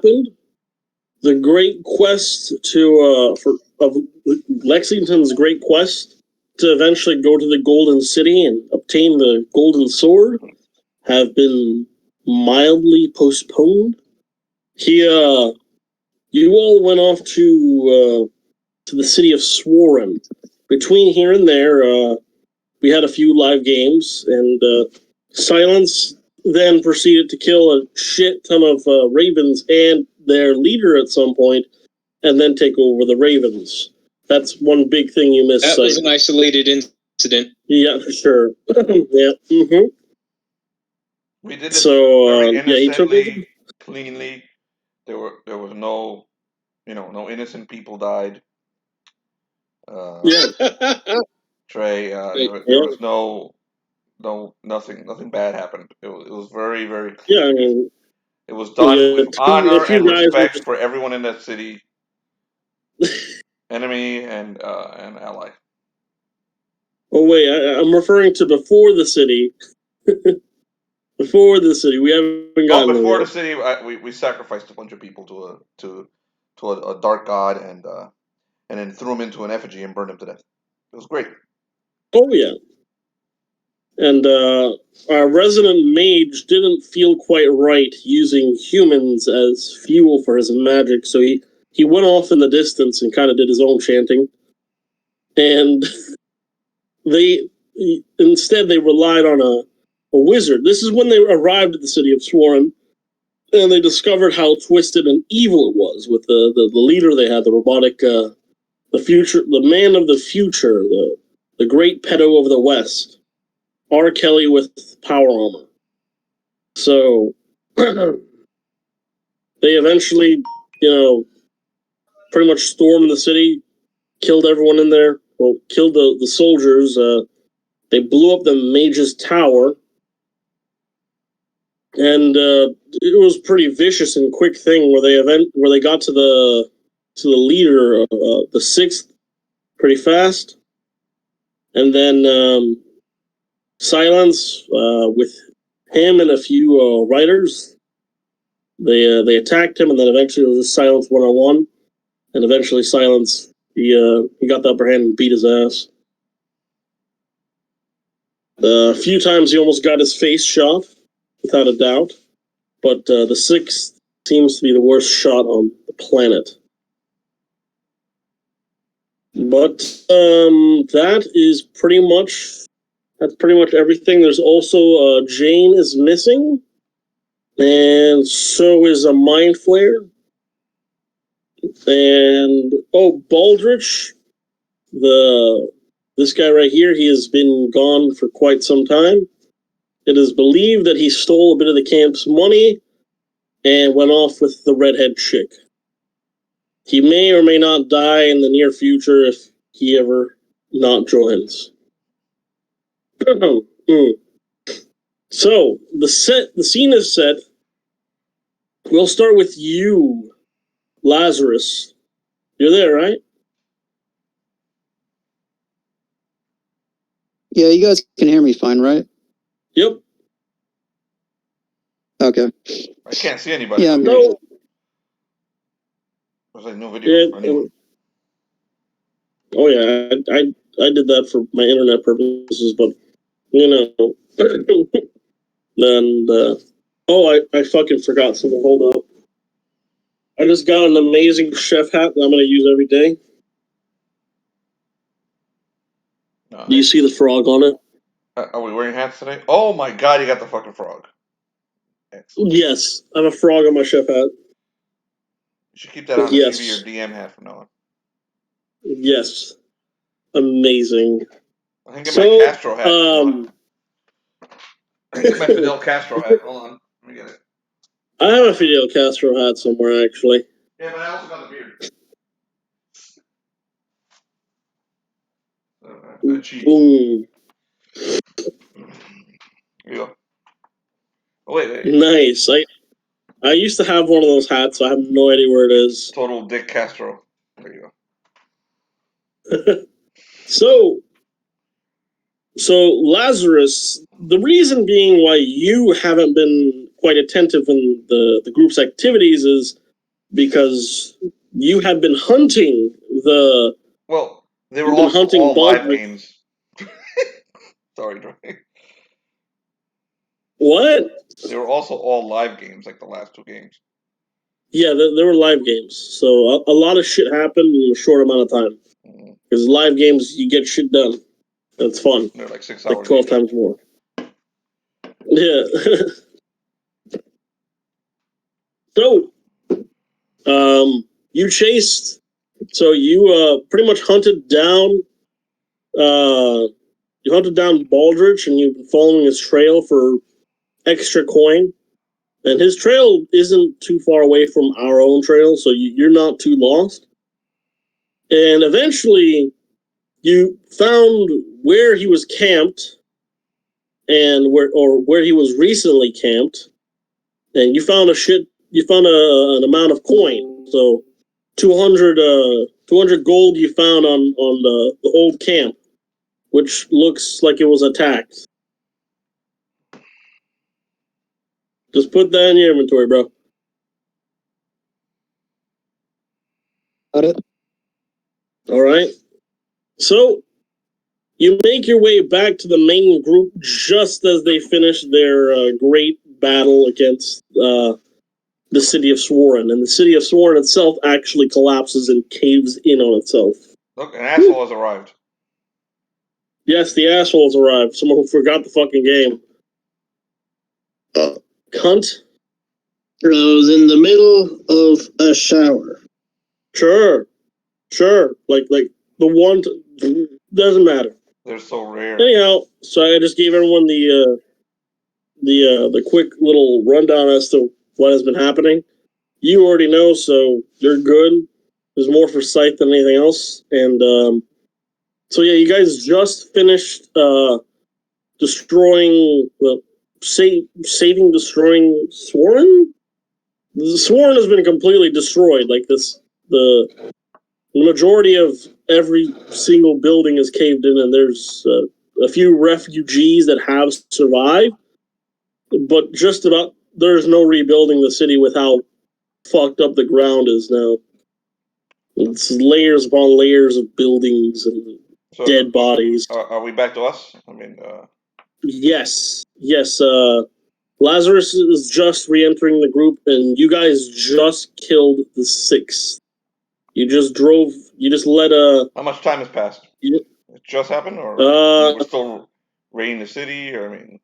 happened. The great quest of Lexington's great quest to eventually go to the Golden City and obtain the Golden Sword have been mildly postponed. You all went off to the city of Swarren. Between here and there, we had a few live games, and Silence then proceeded to kill a shit ton of ravens and their leader at some point, and then take over the ravens. That's one big thing you missed. That was an isolated incident. Yeah, for sure. Yeah. Mm-hmm. We did it very innocently, cleanly. There was no, no innocent people died. Trey, there was nothing bad happened. It was very, very clean. Yeah, I mean, it was done with honor and respect for everyone in that city, enemy and ally. Oh wait, I'm referring to before the city. Before the city, we haven't gotten. Before the city, we sacrificed a bunch of people to a dark god and then threw him into an effigy and burned him to death. It was great. Oh yeah. And our resident mage didn't feel quite right using humans as fuel for his magic, so he went off in the distance and kind of did his own chanting. And instead they relied on a wizard. This is when they arrived at the city of Swarren, and they discovered how twisted and evil it was with the leader they had, the robotic, the man of the future, the great pedo of the West. R. Kelly with power armor. So they eventually, pretty much stormed the city, killed everyone in there. Well, killed the soldiers. They blew up the mage's tower, and it was a pretty vicious and quick thing where they got to the leader, the sixth, pretty fast, and then. Silence with him and a few riders. They attacked him, and then eventually it was just Silence 1-on-1. And eventually Silence he got the upper hand and beat his ass. A few times he almost got his face shot, without a doubt. But the sixth seems to be the worst shot on the planet. But that's pretty much everything. There's also Jane is missing, and so is a mind flare. And Baldrich, this guy right here, he has been gone for quite some time. It is believed that he stole a bit of the camp's money and went off with the redhead chick. He may or may not die in the near future if he ever not joins. So the scene is set. We'll start with you, Lazarus. You're there, right? Yeah, you guys can hear me fine, right? Yep. Okay. I can't see anybody. Yeah, no. There's like no video for anyone. Oh yeah, I did that for my internet purposes, but and I fucking forgot something. Hold up. I just got an amazing chef hat that I'm gonna use every day. Do you see the frog on it? Are we wearing hats today? Oh my god, you got the fucking frog. Excellent. Yes, I have a frog on my chef hat. You should keep that on. Yes. Give you your DM hat from now on. Yes. Amazing. I can get my Castro hat. I can get my Fidel Castro hat. Hold on. Let me get it. I have a Fidel Castro hat somewhere, actually. Yeah, but I also got the beard. Boom. Here you go. Oh, wait. Nice. I used to have one of those hats, so I have no idea where it is. Total Dick Castro. There you go. So Lazarus, the reason being why you haven't been quite attentive in the group's activities is because you had been hunting the. Well, they were also all live games. Sorry, Dre. What? They were also all live games, like the last two games. Yeah, there were live games, so a lot of shit happened in a short amount of time. Because live games, you get shit done. It's fun. They're like 6 hours. Like 12 times more. Yeah. So, you chased. So you pretty much hunted down. You hunted down Baldrich, and you've been following his trail for extra coin. And his trail isn't too far away from our own trail, so you're not too lost. And eventually, you found where he was camped, and where he was recently camped, and you found an amount of coin. So 200 gold you found on the old camp, which looks like it was attacked. Just put that in your inventory, bro. Got it. All right. So you make your way back to the main group just as they finish their great battle against the city of Swarren. And the city of Swarren itself actually collapses and caves in on itself. Look, an asshole has arrived. Yes, the assholes arrived. Someone who forgot the fucking game. Cunt. I was in the middle of a shower. Sure. Like the one doesn't matter. They're so rare. Anyhow, so I just gave everyone the quick little rundown as to what has been happening. You already know, so you're good. There's more for sight than anything else, and so yeah, you guys just finished destroying, destroying Swarren. The Swarren has been completely destroyed. Like this, the majority of every single building is caved in, and there's a few refugees that have survived, but just about there's no rebuilding the city with how fucked up the ground is now. It's layers upon layers of buildings and dead bodies. Are we back to us? I mean, yes. Lazarus is just re-entering the group, and you guys just killed the 6th. You just let how much time has passed? It just happened, or we're still raiding the city, or I mean...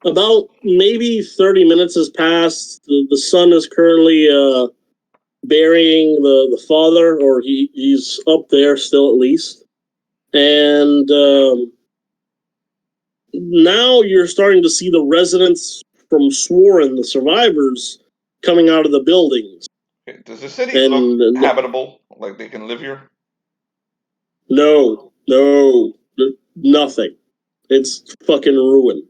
About maybe 30 minutes has passed. The son is currently burying the father, or he's up there still at least. And now you're starting to see the residents from Swarren, the survivors, coming out of the buildings. Okay. Does the city look habitable? Like they can live here? No, nothing. It's fucking ruined.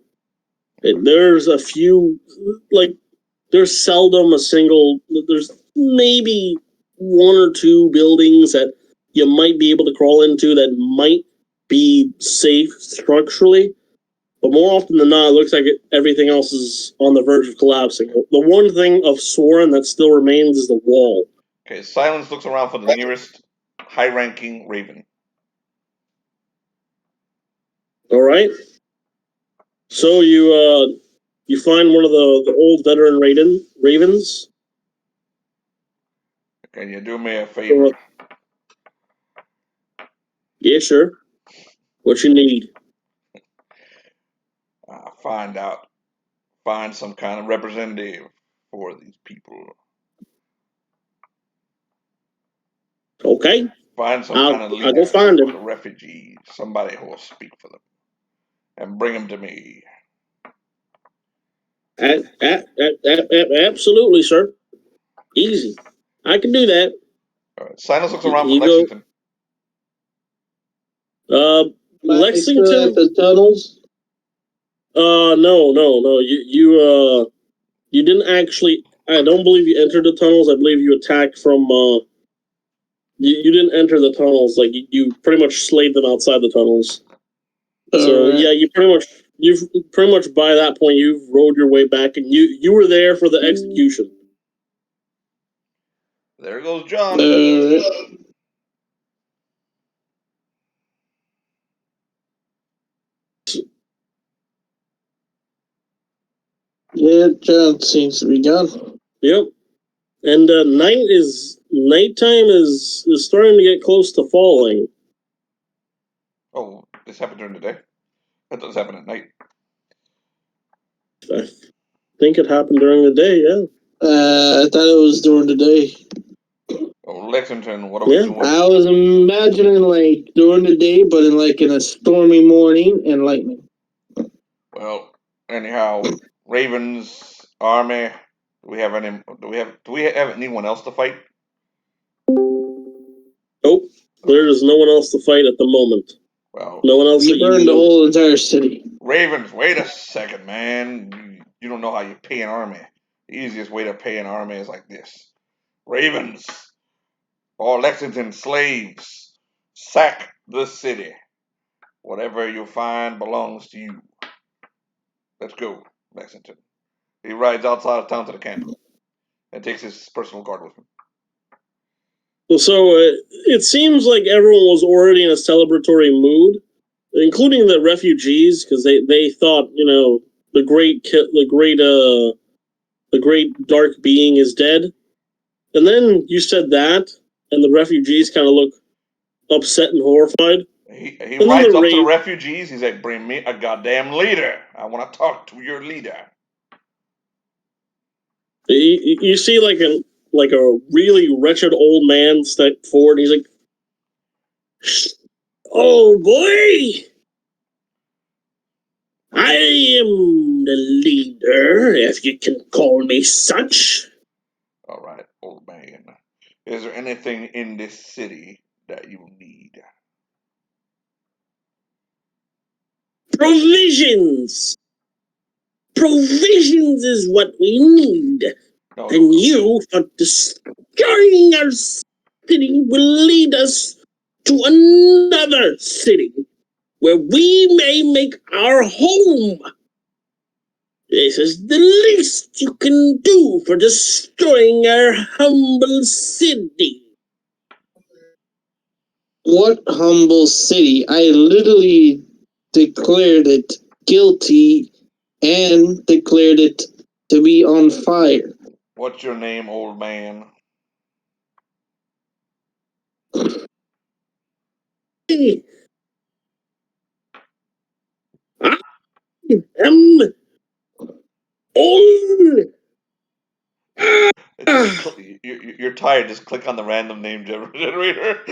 There's a few, like, there's seldom a single, there's maybe 1 or 2 buildings that you might be able to crawl into that might be safe structurally. But more often than not, it looks like everything else is on the verge of collapsing. The one thing of Swarren that still remains is the wall. Okay, Silence looks around for the nearest high-ranking Raven. All right. So you find one of the old veteran ravens. Can you do me a favor? Yeah, sure. What you need? Find some kind of representative for these people. Okay. Find some kind of leader for the refugees, somebody who will speak for them, and bring them to me. Absolutely, sir. Easy. I can do that. All right. Silence looks around for Lexington. Lexington. The tunnels. No. You didn't actually. I don't believe you entered the tunnels. I believe you attacked from. You didn't enter the tunnels. Like you pretty much slayed them outside the tunnels. So yeah, you've pretty much by that point you've rode your way back, and you were there for the execution. There goes John. Yeah, John seems to be gone. Yep. And nighttime is starting to get close to falling. Oh, this happened during the day. That does happen at night. I think it happened during the day, yeah. I thought it was during the day. Oh, Lexington, what are we doing? I was imagining like during the day, but in a stormy morning and lightning. Well, anyhow, Raven's army. Do we have anyone else to fight? Nope. There's no one else to fight at the moment. Well, no one else. We burned the whole entire city. Ravens, wait a second, man. You don't know how you pay an army. The easiest way to pay an army is like this. Ravens, all Lexington slaves, sack the city. Whatever you find belongs to you. Let's go, Lexington. He rides outside of town to the camp and takes his personal guard with him. So it seems like everyone was already in a celebratory mood, including the refugees, because they thought, the great dark being is dead. And then you said that, and the refugees kind of look upset and horrified. He rides up to the refugees. He's like, "Bring me a goddamn leader. I want to talk to your leader." You see like a really wretched old man step forward. He's like, "Oh boy, I am the leader, if you can call me such." All right, old man. Is there anything in this city that you need? Provisions. Provisions is what we need. No. And you, for destroying our city, will lead us to another city where we may make our home. This is the least you can do for destroying our humble city. What humble city? I literally declared it guilty and declared it to be on fire. What's your name, old man? I am old. You're tired. Just click on the random name generator.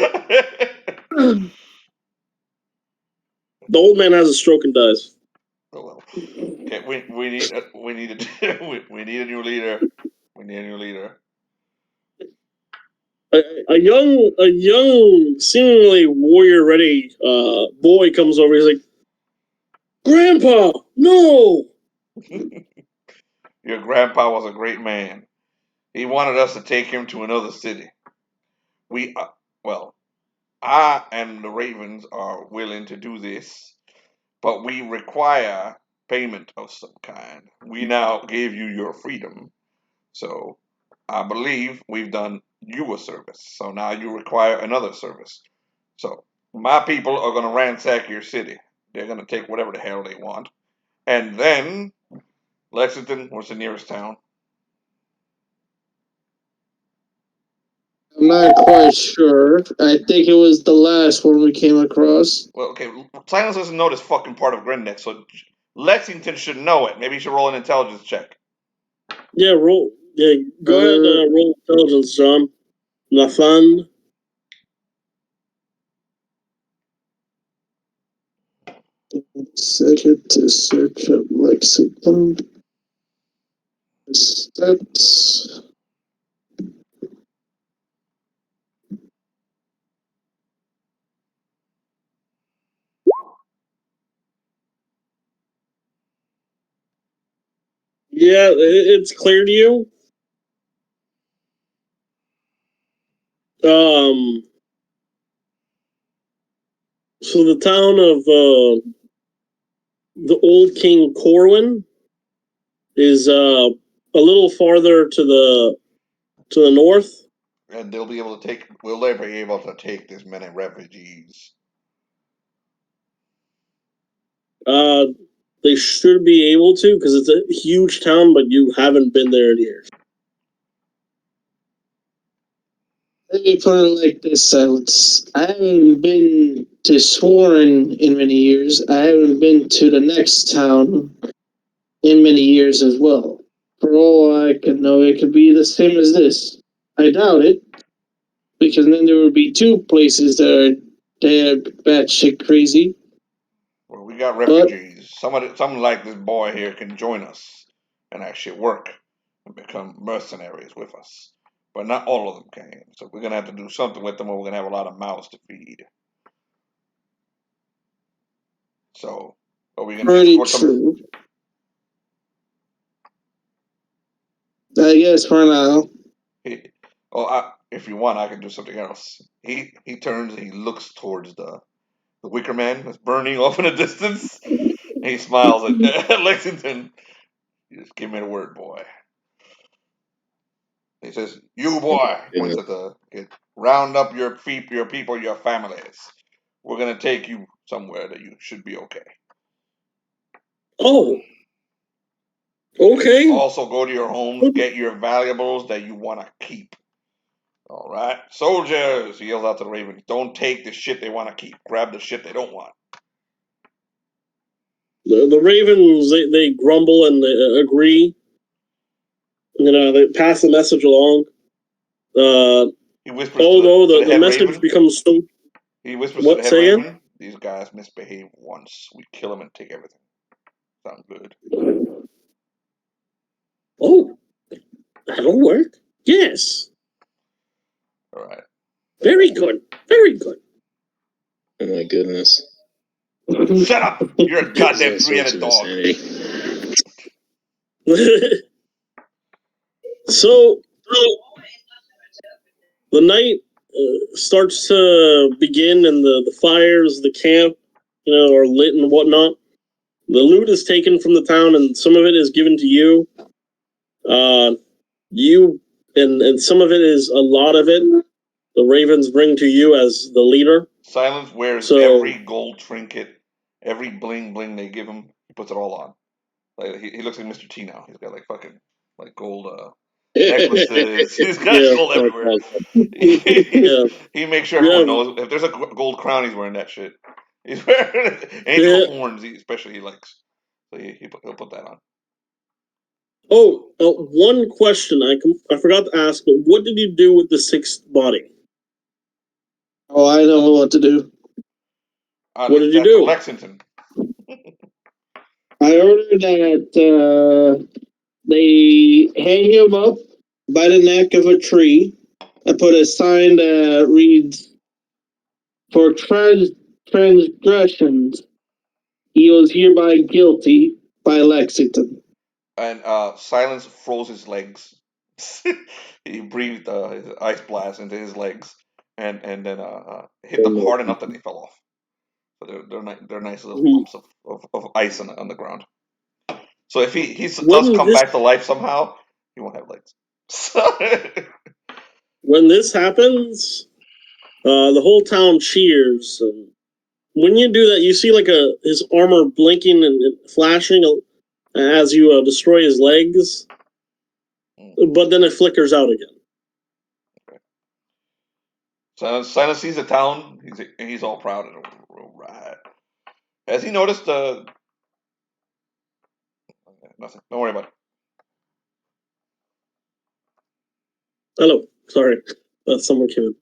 The old man has a stroke and dies. Oh well. Okay, we need we need a new leader. We need a new leader. A young, seemingly warrior-ready boy comes over. He's like, "Grandpa, no!" Your grandpa was a great man. He wanted us to take him to another city. I and the Ravens are willing to do this, but we require payment of some kind. We now gave you your freedom, so I believe we've done you a service. So now you require another service. So my people are going to ransack your city. They're going to take whatever the hell they want. And then Lexington was the nearest town. I'm not quite sure. I think it was the last one we came across. Well, okay, Silence doesn't know this fucking part of Grindex, so Lexington should know it. Maybe he should roll an intelligence check. Yeah, roll. Yeah, go ahead. Roll intelligence, John. Nathan. Second to search up Lexington. Stats. Yeah, it's clear to you. So the town of the old King Corwin is a little farther to the north. and they'll be able to take. Will they be able to take this many refugees? They should be able to, because it's a huge town, but you haven't been there in years. Let me put it like this, Silence. I haven't been to Swarren in many years. I haven't been to the next town in many years as well. For all I can know, it could be the same as this. I doubt it, because then there would be two places that are batshit crazy. Well, we got refugees. Someone like this boy here can join us and actually work and become mercenaries with us. But not all of them can. So we're gonna have to do something with them, or we're gonna have a lot of mouths to feed. So, are we gonna Pretty escort them? true. I guess for now. If you want, I can do something else. He turns and he looks towards the wicker man that's burning off in the distance. And he smiles at Lexington. You just give me the word, boy. He says, "You boy," points at the kid, "round up your people, your families. We're gonna take you somewhere that you should be okay. Oh, okay. Also, go to your homes, get your valuables that you want to keep. All right, soldiers," he yells out to the Ravens, "don't take the shit they want to keep. Grab the shit they don't want." The Ravens, they grumble and they agree. They pass the message along. He whispers Although to the the head message Raven. becomes so. He whispers to What, the head say again? Raven, "These guys misbehave once. We kill them and take everything. Sound good?" Oh, that'll work. Yes. All right. Very good. Very good. Oh my goodness. Shut up! You're a goddamn All sorts three-headed of dog. insanity. So the night starts to begin, and the fires, the camp, are lit and whatnot. The loot is taken from the town, and some of it is given to you. You and some of it is a lot of it. The Ravens bring to you as the leader. Silence wears So every gold trinket, every bling bling they give him. He puts it all on. Like he looks like Mr. T now. He's got like fucking like gold necklaces. He's got yeah, gold everywhere. yeah, He makes sure yeah, everyone knows if there's a gold crown, he's wearing that shit. He's wearing anything yeah. with horns, especially he likes. So he'll put that on. Oh, one question I forgot to ask, but what did you do with the sixth body? Oh, I know what to do. What did you That's do? Lexington. I ordered that they hang him up by the neck of a tree and put a sign that reads, "For transgressions, he was hereby guilty by Lexington." And Silence froze his legs. He breathed his ice blast into his legs, and then hit them hard enough that they fell off. So they're nice little lumps of ice on the ground. So if he does come back to life somehow, he won't have legs. When this happens, the whole town cheers. And when you do that, you see like his armor blinking and flashing as you destroy his legs, but then it flickers out again. So Silence sees the town. He's all proud and all right. Has he noticed nothing? Don't worry about it. Hello, sorry, someone came in.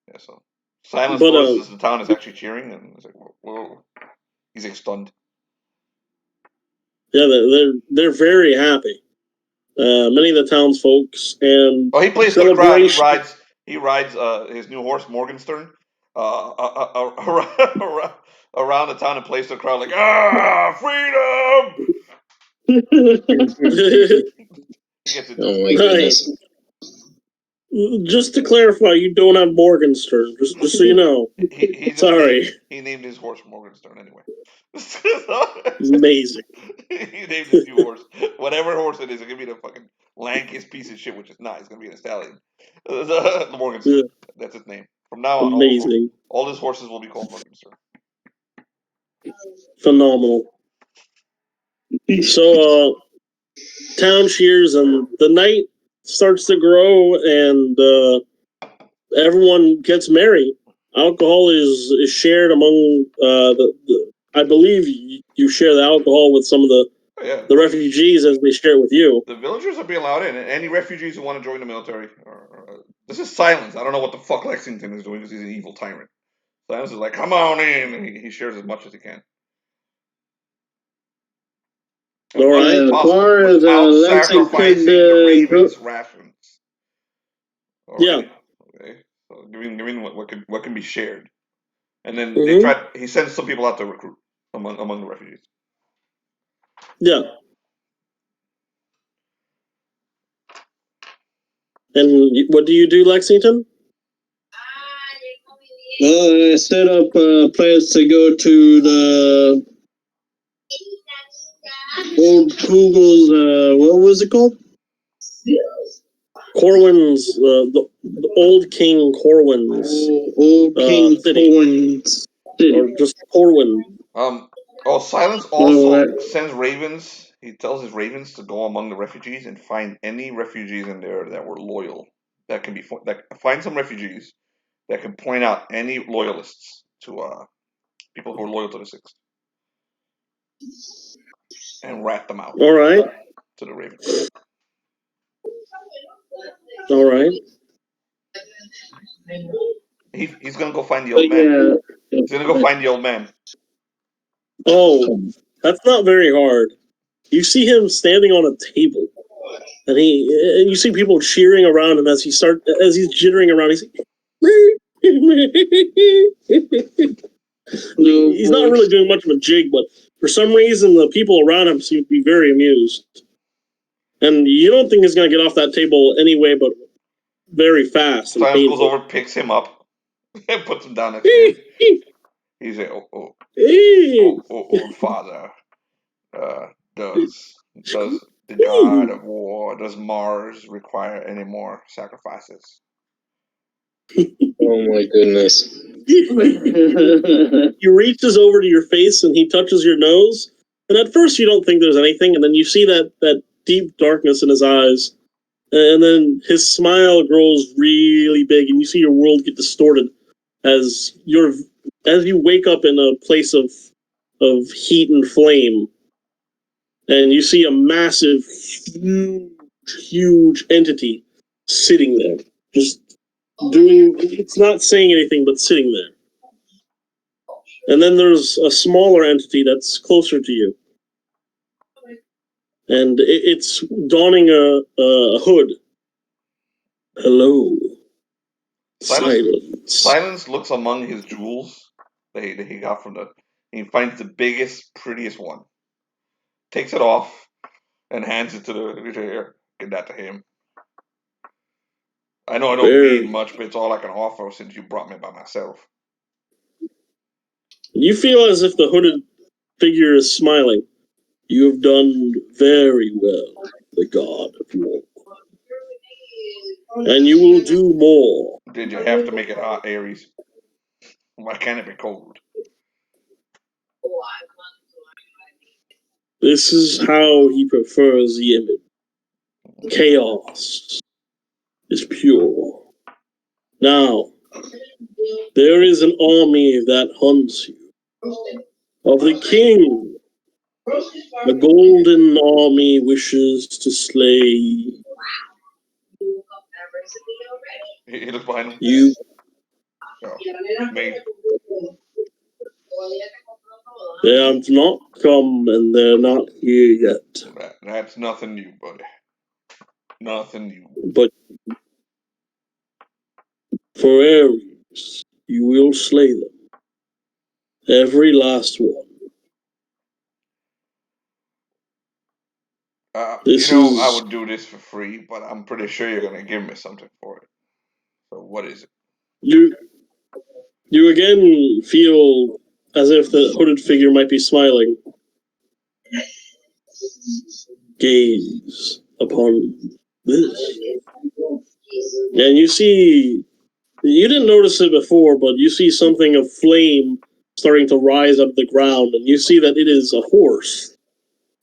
Yeah, so Silence But notices the town is actually cheering, and he's like, "Whoa!" He's like stunned. yeah, they're very happy. Many of the townsfolks and Oh, he plays for the crowd. He rides his new horse Morgenstern around the town and plays to the crowd like freedom. He gets into Oh it. my goodness. Just to clarify, you don't have Morgenstern. Just so you know. He just Sorry. he named his horse Morgenstern anyway. Amazing. He named his new horse. Whatever horse it is, it could be the fucking lankiest piece of shit, which is not. It's gonna be an stallion. Morgenstern. Yeah. That's its name. From now on, Amazing. all his horses will be called Morgenstern. Phenomenal. So, town cheers, and the night starts to grow, and everyone gets merry. Alcohol is shared among the. I believe you share the alcohol with some of the Yeah, refugees as they share it with you. the villagers are being allowed in. Any refugees who want to join the military. This is Silence. I don't know what the fuck Lexington is doing because he's an evil tyrant. Silence is like, come on in. And he shares as much as he can. All right. As far as Without Lexington sacrificing could the ravens' rations. All Yeah. right. Okay. So giving what can be shared, and then Mm-hmm. he sends some people out to recruit among the refugees. Yeah. And what do you do, Lexington? I set up plans to go to the old Google's, what was it called? Corwin's, the old King Corwin's. Old King city. Corwin's city. Or just Corwin. Silence also sends ravens. He tells his ravens to go among the refugees and find any refugees in there that were loyal. Find some refugees that can point out any loyalists to people who are loyal to the Sixth, and rat them out. All right. To the ravens. All right. He's gonna go find the old man. Yeah. He's gonna go find the old man. Oh, that's not very hard. You see him standing on a table, and you see people cheering around him as he's jittering around. He's he's not really doing much of a jig, but for some reason the people around him seem to be very amused. And you don't think he's gonna get off that table anyway, but very fast. Silence goes over, picks him up, and puts him down next to him. He's like, old father, does the god of war, does Mars require any more sacrifices? Oh my goodness. He reaches over to your face and he touches your nose. And at first you don't think there's anything, and then you see that deep darkness in his eyes. And then his smile grows really big, and you see your world get distorted as you wake up in a place of heat and flame. And you see a massive, huge entity sitting there, just it's not saying anything, but sitting there. And then there's a smaller entity that's closer to you. And it's donning a hood. Hello. Silence looks among his jewels that he got from he finds the biggest, prettiest one. Takes it off and hands it to the give that to him. I know I don't mean much, but it's all I can offer since you brought me by myself. You feel as if the hooded figure is smiling. You have done very well, the god of war. And you will do more. Did you have to make it hot, Ares? Why can't it be cold? This is how he prefers the image. Chaos is pure. Now, there is an army that hunts you. Of the king. The golden army wishes to slay. He looks behind him. You. Me. They have not come, and they're not here yet. That's nothing new, buddy. Nothing new. But for Ares, you will slay them. Every last one. I would do this for free, but I'm pretty sure you're gonna give me something for it. What is it? You again feel as if the hooded figure might be smiling. Gaze upon this. And you see, you didn't notice it before, but you see something of flame starting to rise out of the ground, and you see that it is a horse.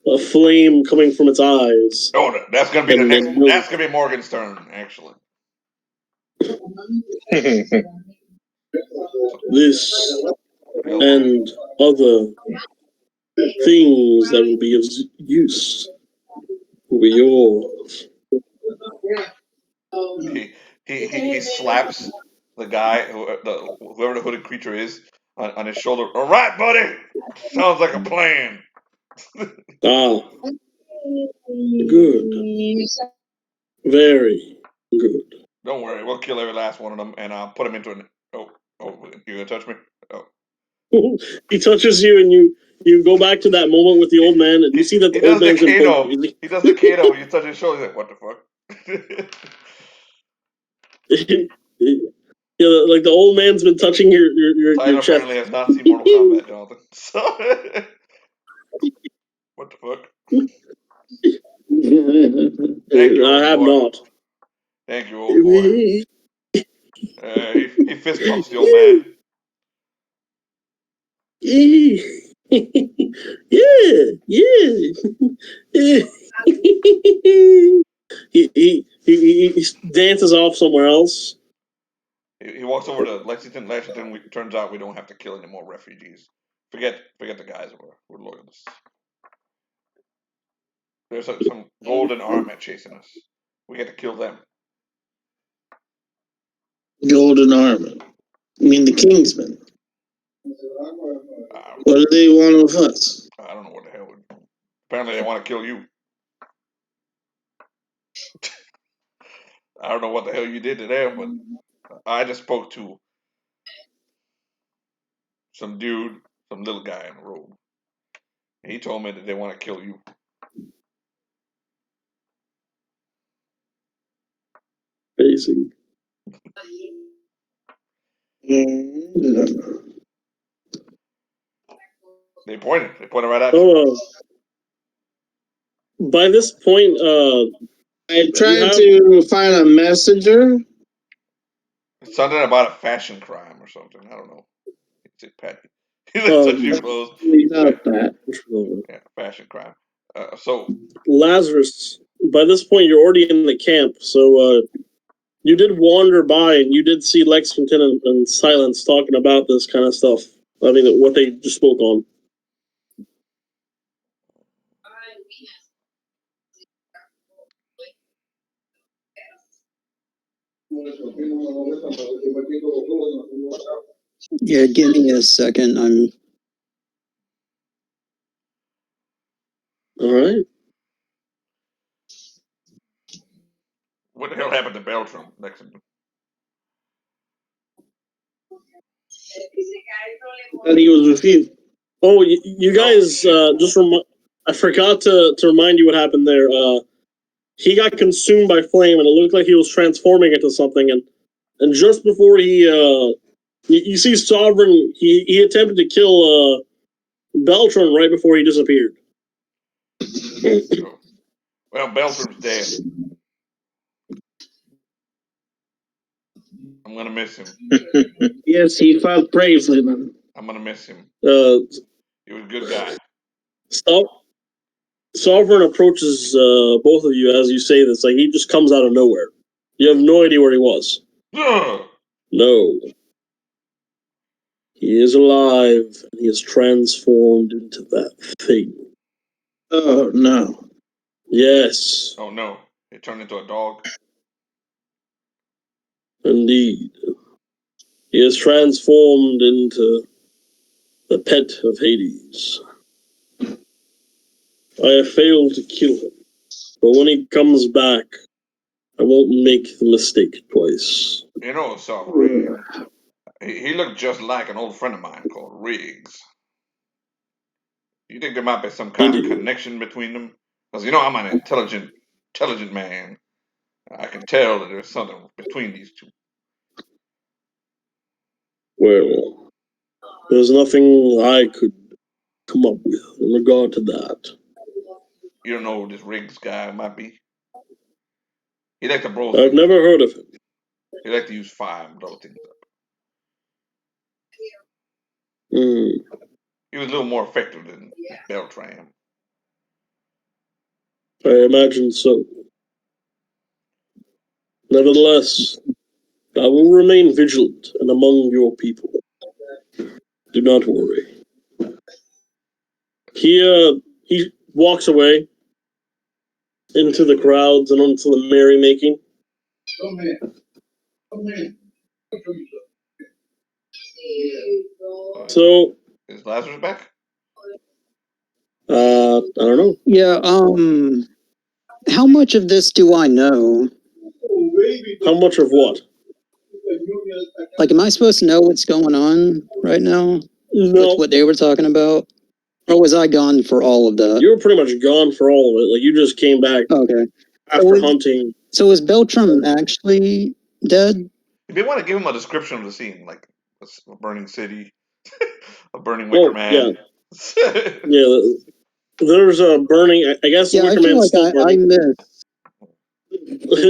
A flame coming from its eyes. Oh, that's gonna be the next. That's gonna be Morgan's turn, actually. This and other things that will be of use will be yours. He slaps the guy, whoever the hooded creature is, on his shoulder. All right, buddy. Sounds like a plan. Ah, good. Very good. Don't worry, we'll kill every last one of them, and I'll put them into an. Oh, you gonna touch me? Oh. He touches you, and you go back to that moment with the old man, and you see that the old man's in boat. He does the Kato when you touch his shoulder. He's like, what the fuck? Yeah, like the old man's been touching your Tyler chest. apparently has not seen Mortal Kombat, Jonathan. So, what the fuck? Thank you, I have boy. not. Thank you, old boy. He fist pumps the old man. Yeah. He dances off somewhere else. He walks over to Lexington. Turns out we don't have to kill any more refugees. Forget the guys. We're loyalists. There's some golden armor chasing us. We get to kill them. Golden armor. I mean the Kingsmen. What do they want with us? I don't know what the hell. Apparently they want to kill you. I don't know what the hell you did to them, but I just spoke to some dude, some little guy in a robe. He told me that they want to kill you. Amazing. They pointed right at you. By this point, I tried to find a messenger. It's something about a fashion crime or something. I don't know. It's a petty. He touches your clothes. Yeah, fashion crime. So Lazarus, by this point, you're already in the camp, so you did wander by and you did see Lexington and Silence talking about this kind of stuff. I mean, what they just spoke on. Yeah, give me a second. I'm. All right. what the hell happened to Beltram, Lexington? And he was refused. Oh, you guys, I forgot to remind you what happened there. He got consumed by flame, and it looked like he was transforming into something. And just before you see Sovereign, he attempted to kill Beltron right before he disappeared. Well, Beltram's dead. I'm gonna miss him. Yes, he fought bravely, man. I'm gonna miss him. He was a good guy. Sovereign approaches both of you as you say this. Like, he just comes out of nowhere. You have no idea where he was. No. He is alive, and he is transformed into that thing. Oh, no. Yes. Oh, no. He turned into a dog. Indeed. He is transformed into the pet of Hades. I have failed to kill him, but when he comes back, I won't make the mistake twice. You know, Sovereign, he looked just like an old friend of mine called Riggs. You think there might be some kind of connection between them? Because, you know, I'm an intelligent man. I can tell that there's something between these two. Well, there's nothing I could come up with in regard to that. You don't know who this Riggs guy might be. He like to blow I've things. never heard of him. He like to use fire and blow things up. Hmm. He was a little more effective than Beltram. I imagine so. Nevertheless, I will remain vigilant and among your people. Do not worry. He walks away into the crowds and into the merrymaking. So, Is Lazarus back? I don't know. Yeah, how much of this do I know? How much of what? Like, am I supposed to know what's going on right now No, with what they were talking about? Or was I gone for all of that? you were pretty much gone for all of it. Like, you just came back Okay. after hunting. So is Beltram actually dead? If you want to give him a description of the scene, like a burning city, a burning wicker Oh, yeah. man. Yeah, there's a burning. I guess the Yeah, I Wicker feel Man's like still I burning. missed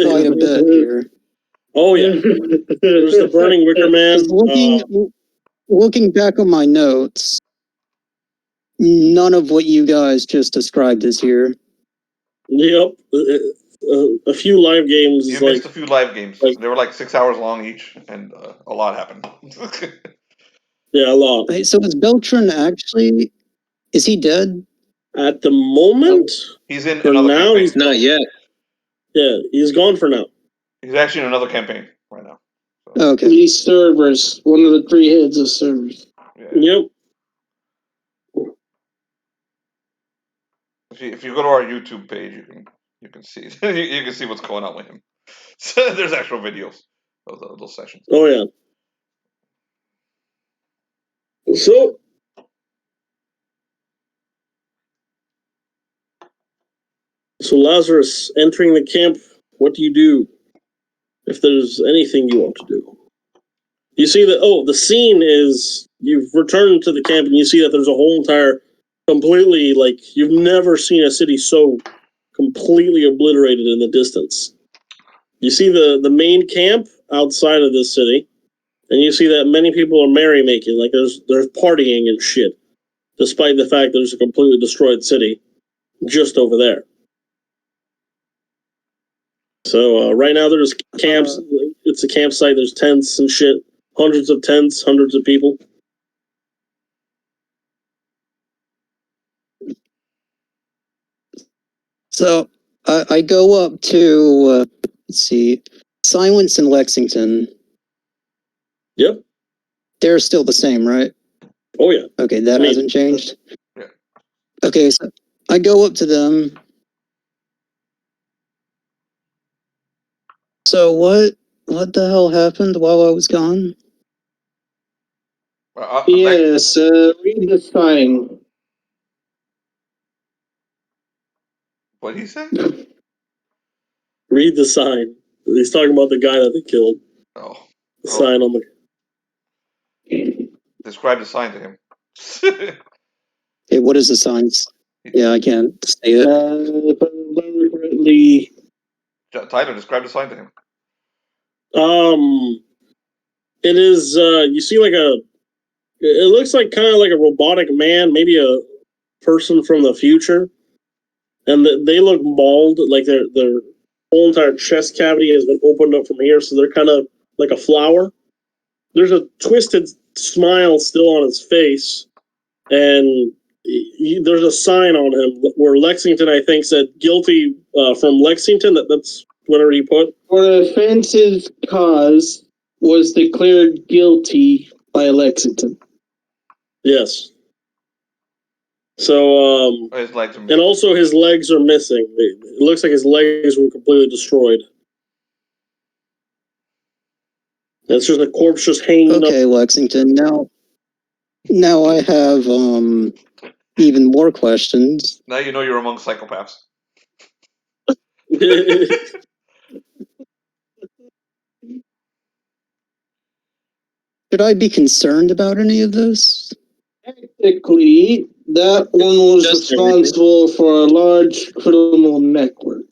quite a bit here. Oh, yeah. There's the burning Wicker Man. 'Cause looking back on my notes, none of what you guys just described is here. Yep. A few live games You is missed like a few live games. like- They were like 6 hours long each, and a lot happened. yeah, a lot. Wait, so is Beltran actually, is he dead? At the moment, He's in for another now, campaign. he's Not yet. yeah, he's gone for now. He's actually in another campaign right now. Okay. These servers, one of the three heads of servers. Yeah. Yep. If you go to our YouTube page, you can see you can see what's going on with him. So there's actual videos of those sessions. Oh yeah. So Lazarus entering the camp. What do you do? If there's anything you want to do, you see that. Oh, the scene is you've returned to the camp and you see that there's a whole entire, completely like you've never seen a city so completely obliterated in the distance. You see the main camp outside of this city, and you see that many people are merrymaking, like there's partying and shit, despite the fact there's a completely destroyed city just over there. So right now there's camps. It's a campsite. There's tents and shit. Hundreds of tents, hundreds of people. So I go up to, let's see, Silence in Lexington. Yep. They're still the same, right? Oh yeah. Okay, that hasn't changed. Yeah. Okay, so I go up to them. So what the hell happened while I was gone? Yes, read the sign. What did he say? Read the sign. He's talking about the guy that they killed. Oh. The sign on the. Describe the sign to him. Hey, what is the signs? Yeah, I can't say it. If I remember correctly, Tyler, describe the sign to him. It is. You see, like a. It looks like kind of like a robotic man, maybe a person from the future, and they look mauled. Like their whole entire chest cavity has been opened up from here, so they're kind of like a flower. There's a twisted smile still on his face, and there's a sign on him where Lexington, I think, said guilty from Lexington. That's whatever he put. for the offensive cause was declared guilty by Lexington. Yes. So, His legs are and also his legs are missing. It looks like his legs were completely destroyed. It's just a corpse just hanging up. Okay, Lexington. Now I have even more questions. Now you know you're among psychopaths. Should I be concerned about any of this? Technically, that one was Just responsible for a large criminal network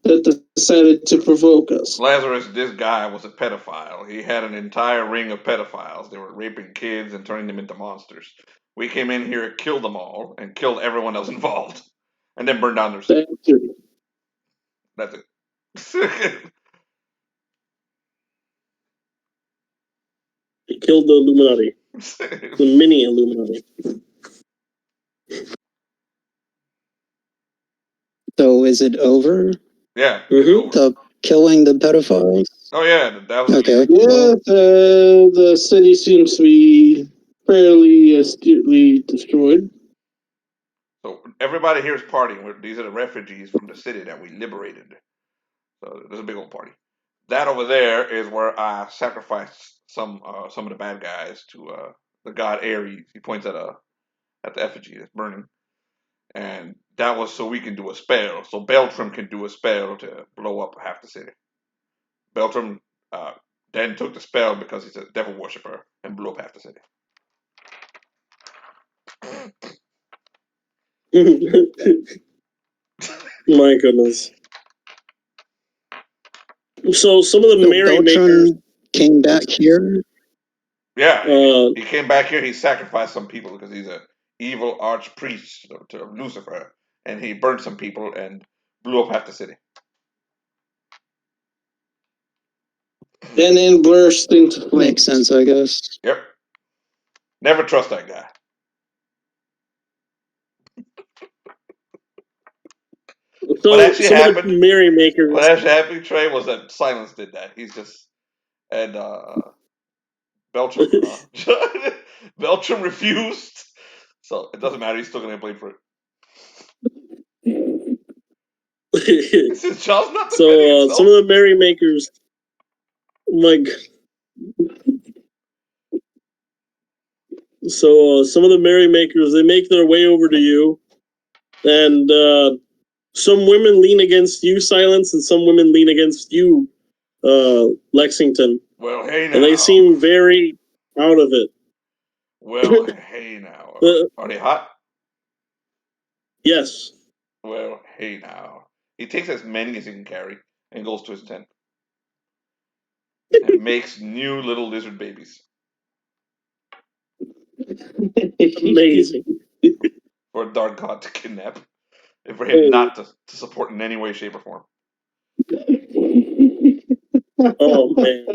that decided to provoke us. Lazarus, this guy was a pedophile. He had an entire ring of pedophiles. They were raping kids and turning them into monsters. We came in here, killed them all, and killed everyone else involved, and then burned down their city. That's it. That's it. He killed the Illuminati. The mini Illuminati. So is it over? Yeah. Mm-hmm. The killing the pedophiles? Oh yeah, that was Okay. Yeah, the city seems to be fairly astutely destroyed. So everybody here is partying. These are the refugees from the city that we liberated. So there's a big old party. That over there is where I sacrificed some of the bad guys to the god Ares. He points at the effigy that's burning, and that was so we can do a spell. So Beltram can do a spell to blow up half the city. Beltram then took the spell because he's a devil worshiper and blew up half the city. My goodness. So some of the So merrymakers. Beltran came back here? Yeah, he came back here. He sacrificed some people because he's a evil archpriest to Lucifer, and he burned some people and blew up half the city. And then burst into flames. Makes sense, I guess. Yep. Never trust that guy. So What actually some of the happened? merrymakers. What actually happened, Trey, was that Silence did that. He's just and Beltram Beltram refused, so it doesn't matter. He's still gonna get blamed for it. This is Charles not defending So himself. some of the merrymakers, like, some of the merrymakers, they make their way over to you, and some women lean against you, Silence, and some women lean against you, Lexington, Well, hey now. and they seem very out of it. Well, hey now. Are they hot? Yes. Well, hey now. He takes as many as he can carry and goes to his tent and makes new little lizard babies Amazing. for a dark god to kidnap and for him not to support in any way, shape, or form. Oh man.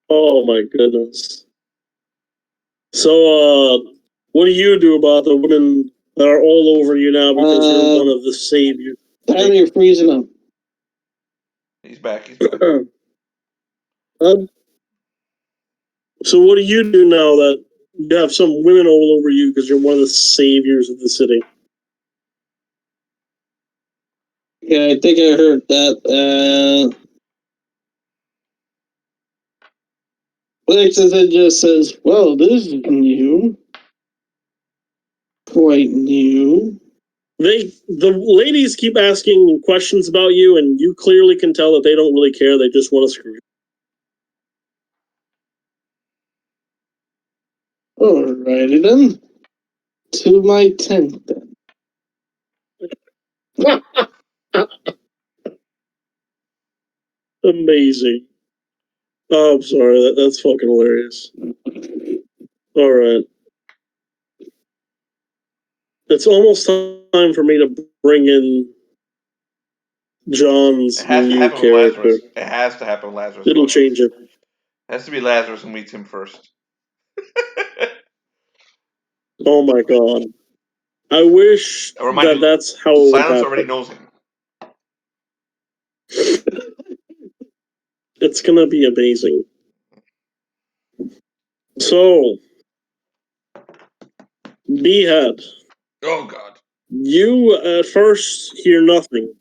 Oh my goodness. So what do you do about the women that are all over you now because you're one of the saviors? Time you're freezing up. He's back. He's back. So what do you do now that you have some women all over you because you're one of the saviors of the city? Yeah, I think I heard that. Lexington just says, well, this is new. Quite new. The ladies keep asking questions about you, and you clearly can tell that they don't really care. They just want to screw you. Alrighty then. To my tent then. Amazing. Oh, I'm sorry. That's fucking hilarious. All right. It's almost time for me to bring in John's It has to new happen with character. Lazarus. It has to happen with Lazarus. It'll change it. It has to be Lazarus who meets him first. Oh my god. I wish Remind you, that's how it would Silence already happen. knows him. It's gonna be amazing. So, Beehat, Oh God. you at first hear nothing.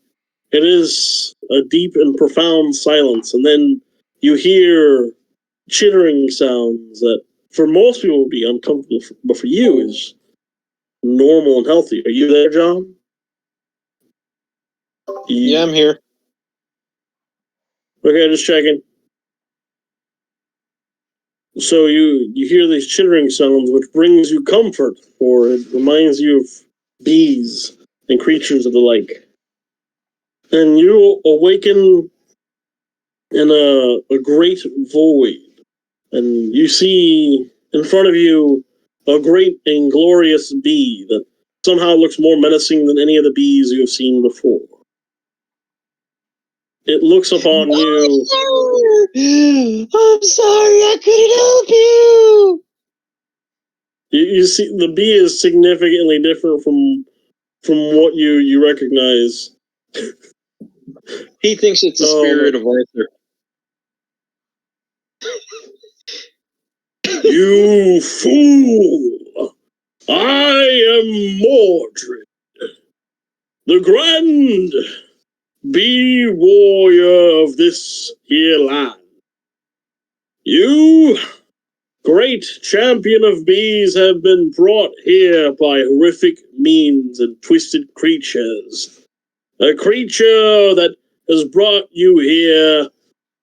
It is a deep and profound silence, and then you hear chittering sounds that for most people would be uncomfortable, but for you is normal and healthy. Are you there, John? Yeah, I'm here. Okay, just checking. So you hear these chittering sounds, which brings you comfort, for it reminds you of bees and creatures of the like. And you awaken in a great void, and you see in front of you a great and glorious bee that somehow looks more menacing than any of the bees you have seen before. It looks upon you. I'm sorry, I couldn't help you. You see, the bee is significantly different from what you recognize. He thinks it's the spirit of Arthur. You fool! I am Mordred, the grand bee warrior of this here land. You, great champion of bees, have been brought here by horrific means and twisted creatures. A creature that has brought you here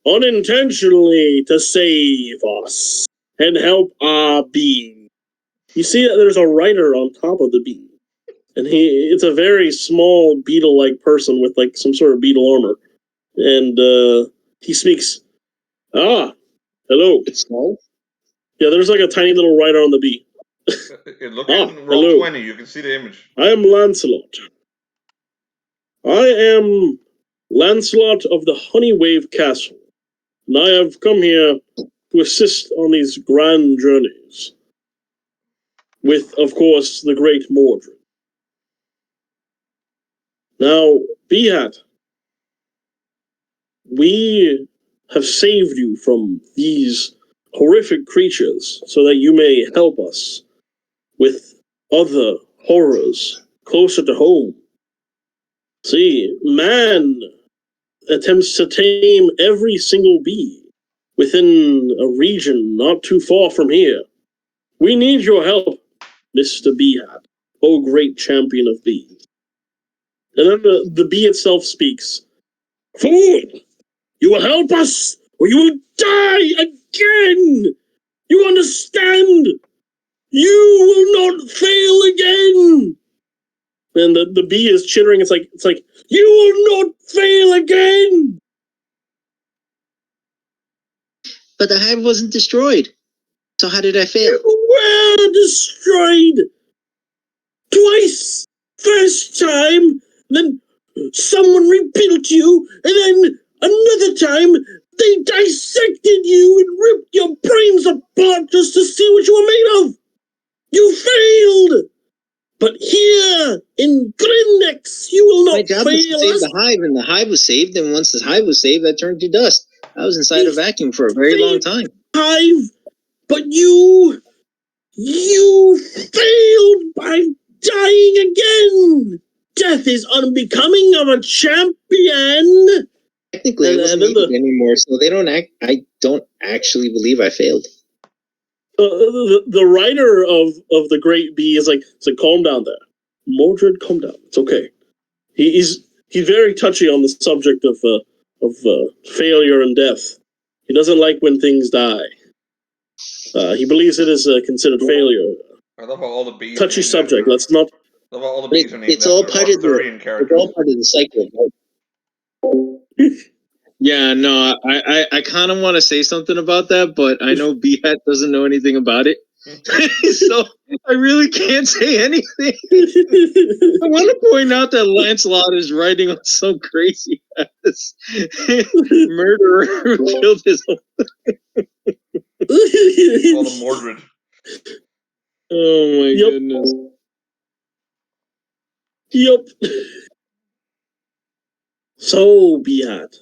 unintentionally to save us and help our being. You see that there's a writer on top of the bee, and it's a very small beetle-like person with like some sort of beetle armor, and he speaks. Ah, hello. It's small? Yeah, there's like a tiny little writer on the bee. Look in roll hello. 20, you can see the image. I am Lancelot. I am Lancelot of the Honeywave Castle, and I have come here to assist on these grand journeys with, of course, the great Mordred. Now, Beehat, we have saved you from these horrific creatures so that you may help us with other horrors closer to home. See, man attempts to tame every single bee within a region not too far from here. We need your help, Mr. Beehat, oh great champion of bees. And then the bee itself speaks. Fool! You will help us, or you will die again! You understand? You will not fail again! And the bee is chittering. It's like, you will not fail again! But the hive wasn't destroyed. So how did I fail? You were destroyed! Twice! First time, then someone rebuilt you, and then another time they dissected you and ripped your brains apart just to see what you were made of. You failed! But here in Grindex, you will not My job was to fail save us. the hive, and the hive was saved, and once the hive was saved, I turned to dust. I was inside a vacuum for a very long time. Hive, but you failed by dying again. Death is unbecoming of a champion. Technically, I wasn't needed anymore, so I don't actually believe I failed. The writer of the Great Bee is like, calm down there, Mordred, calm down. It's okay. He's very touchy on the subject of failure and death. He doesn't like when things die. He believes it is considered failure. I love how all the bees touchy subject. Let's not. I love how all the bees are named It's all part of the cycle. Yeah, no, I kind of want to say something about that, but I know Beehat doesn't know anything about it. So I really can't say anything. I want to point out that Lancelot is writing on some crazy ass murderer who killed his own. Call him Mordred. Oh my goodness. Yup. So, Beehat.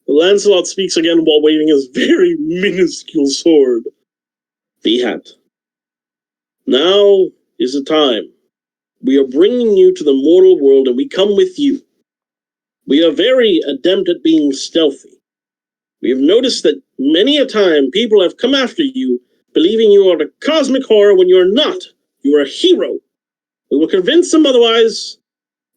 Lancelot speaks again while waving his very minuscule sword. Beehat. Now is the time. We are bringing you to the mortal world, and we come with you. We are very adept at being stealthy. We have noticed that many a time people have come after you, believing you are a cosmic horror when you are not. You are a hero. We will convince them otherwise,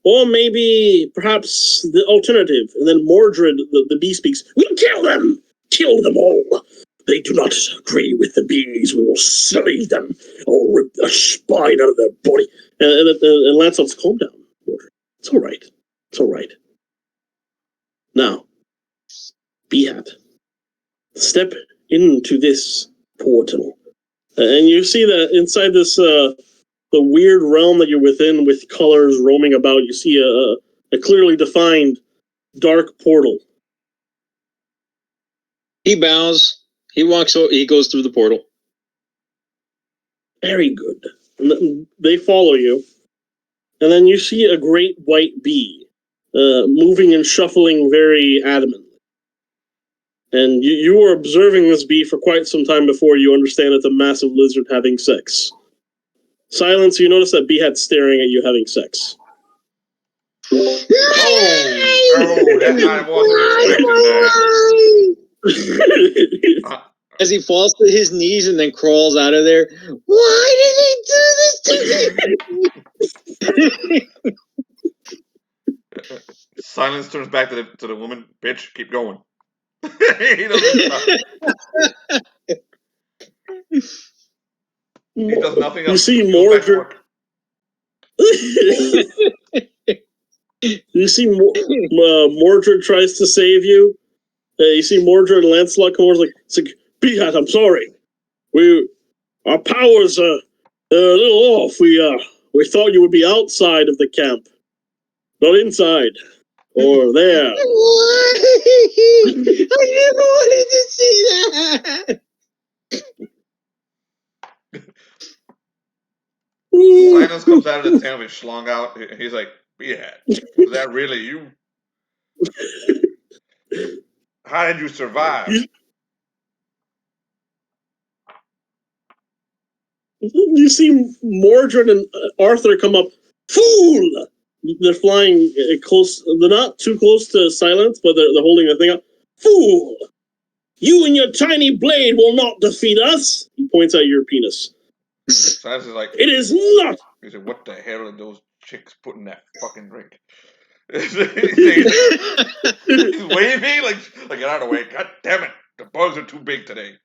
or maybe, perhaps, the alternative. And then Mordred, the bee, speaks. We'll kill them! Kill them all! they do not agree with the bees, we will slay them or rip the spine out of their body. And Lancelot's, calm down, Mordred. It's all right. It's all right. Now, Beehat, step into this portal. And you see that inside this the weird realm that you're within, with colors roaming about, you see a clearly defined dark portal. He bows. He walks. He goes through the portal. Very good. And they follow you, and then you see a great white bee moving and shuffling very adamantly. And you were observing this bee for quite some time before you understand it's a massive lizard having sex. Silence, you notice that Beehat's staring at you having sex. I wasn't expecting that. As he falls to his knees and then crawls out of there. Why did he do this to me? Silence turns back to the woman. Bitch, keep going. He doesn't stop. He does nothing else. You see Mordred. You see Mordred tries to save you. You see Mordred and Lancelot come over, like, Beehat, I'm sorry. Our powers are a little off. We thought you would be outside of the camp, not inside or there. Why? I never wanted to see that. Silence comes out of the tent with schlong out. He's like, Beehat, was that really you? How did you survive? You see Mordred and Arthur come up. Fool! They're flying close. They're not too close to Silence, but they're holding the thing up. Fool! You and your tiny blade will not defeat us. He points at your penis. Silence is like, it is not. He said, what the hell are those chicks putting in that fucking drink? He's waving like, get out of the way. God damn it. The bugs are too big today.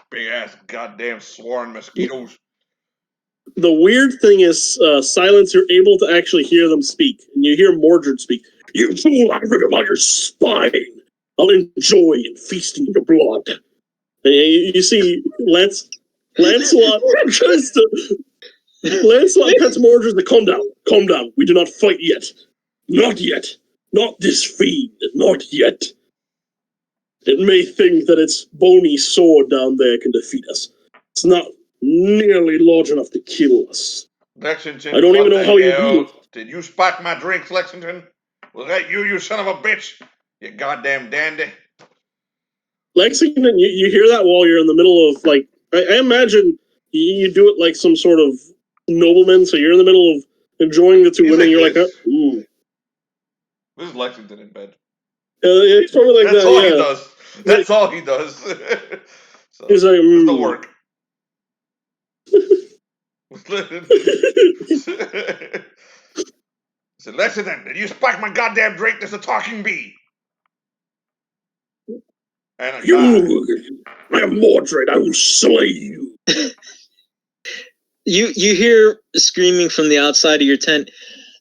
Big ass goddamn Swarren mosquitoes. The weird thing is, Silence, you're able to actually hear them speak. And you hear Mordred speak. You fool, I rip out your spine. I'll enjoy in feasting your blood. And you see Lancelot tries to... Lancelot pets Mordred to calm down. Calm down. We do not fight yet. Not yet. Not this fiend. Not yet. It may think that its bony sword down there can defeat us. It's not nearly large enough to kill us. Lexington, I don't even know how you do it. Did you spot my drinks, Lexington? Was that you son of a bitch? You goddamn dandy. Lexington, you hear that while you're in the middle of, like, I imagine you do it like some sort of nobleman, so you're in the middle of enjoying the two women, you're like, This is Lexington in bed. It's probably like That's that, all he does. That's all he does. So, he's like, there's no work. So Lexington, did you spike my goddamn drink? There's a talking bee. And a guy. I am Mordred. I will slay you. You hear screaming from the outside of your tent.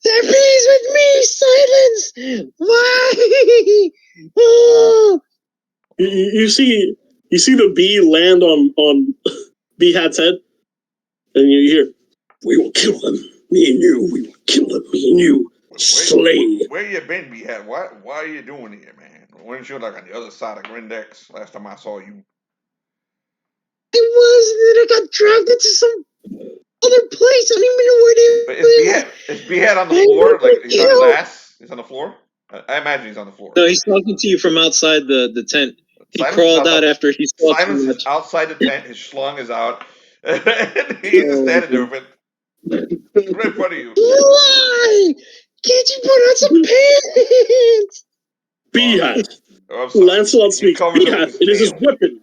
They're bees with me. Silence. Why? Oh. You see the bee land on Beehat's head, and you hear, "We will kill them. Me and you. We will kill them. Me and you. Slay." Where you been, Beehat? Why are you doing here, man? Weren't you like on the other side of Grindex last time I saw you? I was, and then I got dragged into some other place. I don't even know where they were. Is Beehat on the floor? Like he's on his ass? He's on the floor? I imagine he's on the floor. No, he's talking to you from outside the tent. He crawled out after he saw Silence too much. is outside the tent. His schlong is out. And he's just standing there with it right in front of you. Why? Can't you put on some pants? Beehat. Oh, Lancelot speaks. Beehat. It is his weapon.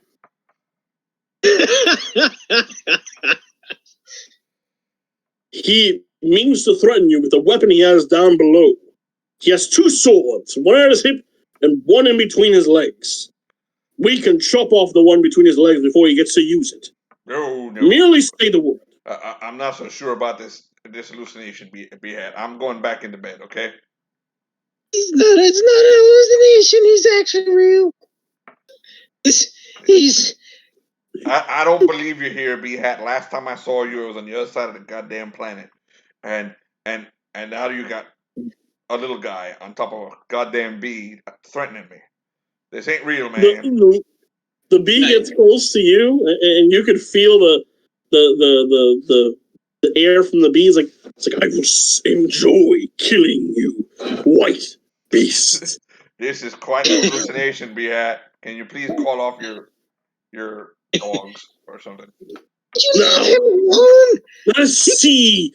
He means to threaten you with the weapon he has down below. He has two swords, one at his hip and one in between his legs. we can chop off the one between his legs before he gets to use it. No. Merely say the word. I'm not so sure about this hallucination, Beehat. I'm going back into bed, okay? It's not an hallucination. He's actually real. He's. I don't believe you're here, Beehat. Last time I saw you, it was on the other side of the goddamn planet, and now you got a little guy on top of a goddamn bee threatening me. This ain't real, man. The bee gets close to you, and you can feel the air from the bee. It's like I will enjoy killing you, white beast. This is quite a hallucination, Beehat. Can you please call off your dogs or something? Now, let us see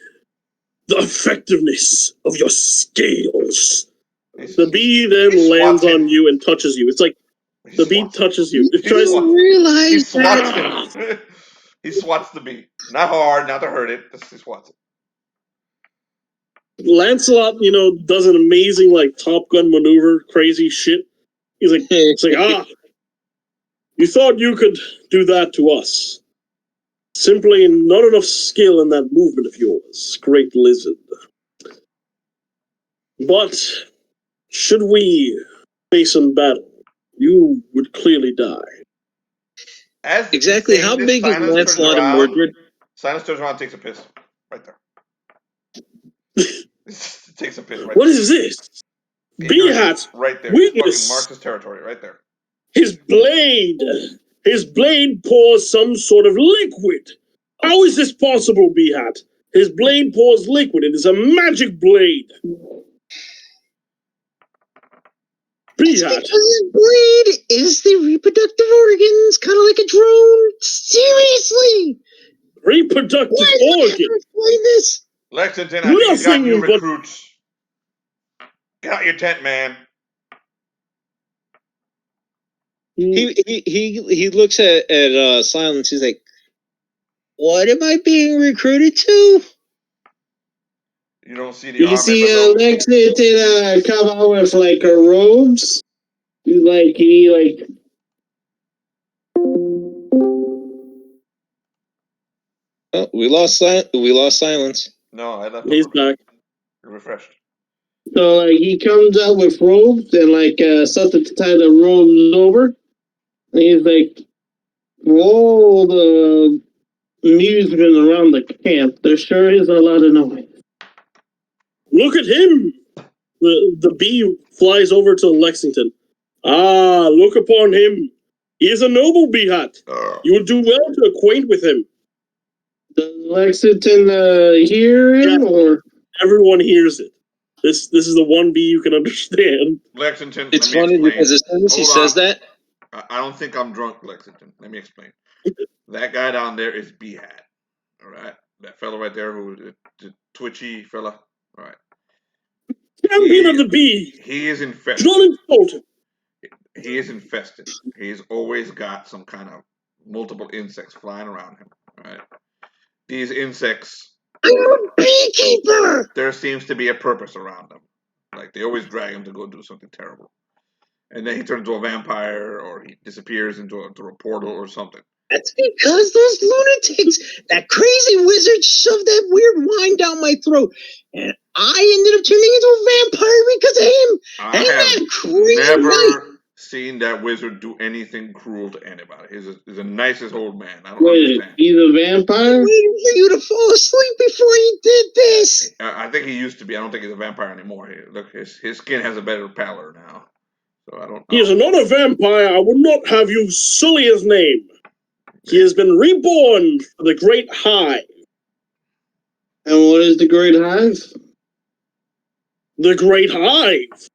the effectiveness of your scales. The bee then lands on you and touches you. It's like the bee touches you. It tries to realize he swats him. He swats the bee. Not hard, not to hurt it. Just he swats it. Lancelot, does an amazing Top Gun maneuver, crazy shit. He's like, you thought you could do that to us. Simply not enough skill in that movement of yours, great lizard. But should we face in battle, you would clearly die. As exactly how big is Lancelot and Mordred? Silence turns around and takes a piss. Right there. Takes a piss right What there. Is this? Beehat! Right there. Weakness. He fucking marks his territory right there. His blade pours some sort of liquid. How is this possible, Beehat? His blade pours liquid. It is a magic blade. Beehat. Because his blade is the reproductive organs, kind of like a drone. Seriously. Reproductive organ. Explain this. Lexington, I think you got new recruits. Get out your tent, man. He looks at Silence. He's like, "What am I being recruited to?" You don't see the. You see Lexington come out with robes. He Oh, we lost Silence. No, I left. He's back. Refreshed. So he comes out with robes and something to tie the robes over. And he's like, roll the music around the camp. There sure is a lot of noise. Look at him! The bee flies over to Lexington. Ah, look upon him. He is a noble Beehat. You will do well to acquaint with him. Does Lexington hear him, or everyone hears it? This is the one bee you can understand. Lexington, it's funny because as soon as he says that, I don't think I'm drunk, Lexington. Let me explain. That guy down there is Beehat. All right, that fella right there, who the twitchy fella. All right. Champion of the bee. He is infested. Do not insult him. He is infested. He's always got some kind of multiple insects flying around him. All right. These insects. I'm a beekeeper. There seems to be a purpose around them. Like they always drag him to go do something terrible, and then he turns into a vampire, or he disappears into a portal or something. That's because those lunatics, that crazy wizard, shoved that weird wine down my throat, and I ended up turning into a vampire because of him. I have never seen that wizard do anything cruel to anybody. He's the nicest old man. I don't understand. He's a vampire? I'm waiting for you to fall asleep before he did this. I think he used to be. I don't think he's a vampire anymore. Look, his skin has a better pallor now. So I don't know. He is not a vampire. I would not have you sully his name. He has been reborn for the Great Hive. And what is the Great Hive? The Great Hive.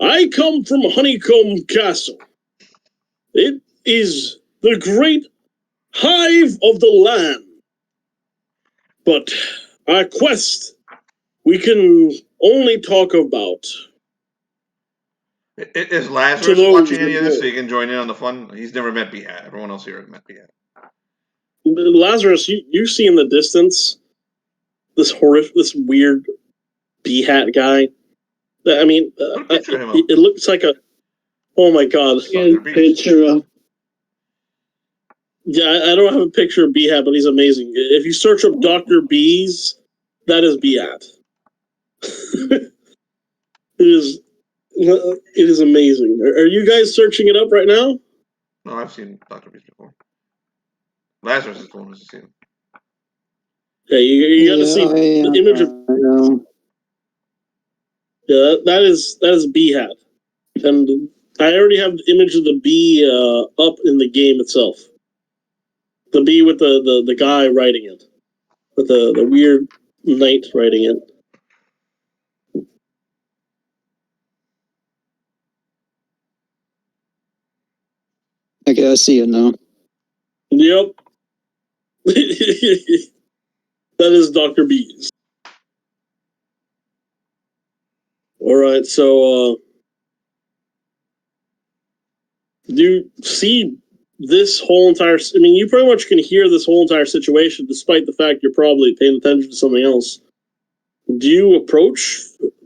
I come from Honeycomb Castle. It is the great hive of the land. But our quest, we can only talk about. Is Lazarus watching any of this so he can join in on the fun? He's never met Beehat. Everyone else here has met Beehat. Lazarus, you see in the distance this weird Beehat guy. I mean, it looks like a Oh my god. Get a picture up. Yeah, I don't have a picture of Beehat, but he's amazing. If you search up Dr. Bees, that is Beehat. It is amazing. Are you guys searching it up right now? No, I've seen Dr. Beast before. Lazarus is the one who's seen him. Yeah, you got to see the image of. Yeah, that is Beehat, and I already have the image of the bee up in the game itself. The bee with the guy writing it, with the weird knight writing it. Okay, I see it now. Yep. That is Dr. Bees. All right, so do you see this whole entire? I mean, you pretty much can hear this whole entire situation, despite the fact you're probably paying attention to something else. Do you approach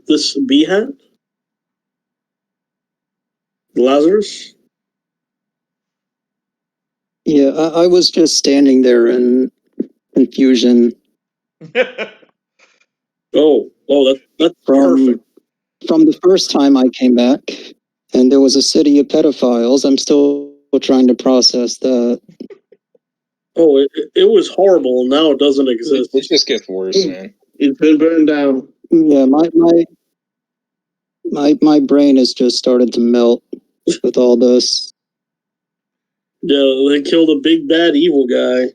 this Beehat, Lazarus? Yeah, I was just standing there in confusion. Oh, that's perfect. From the first time I came back, and there was a city of pedophiles. I'm still trying to process that. Oh, it was horrible, and now it doesn't exist. It just gets worse, man. It's been burned down. Yeah, my brain has just started to melt with all this. Yeah, they killed a big bad evil guy.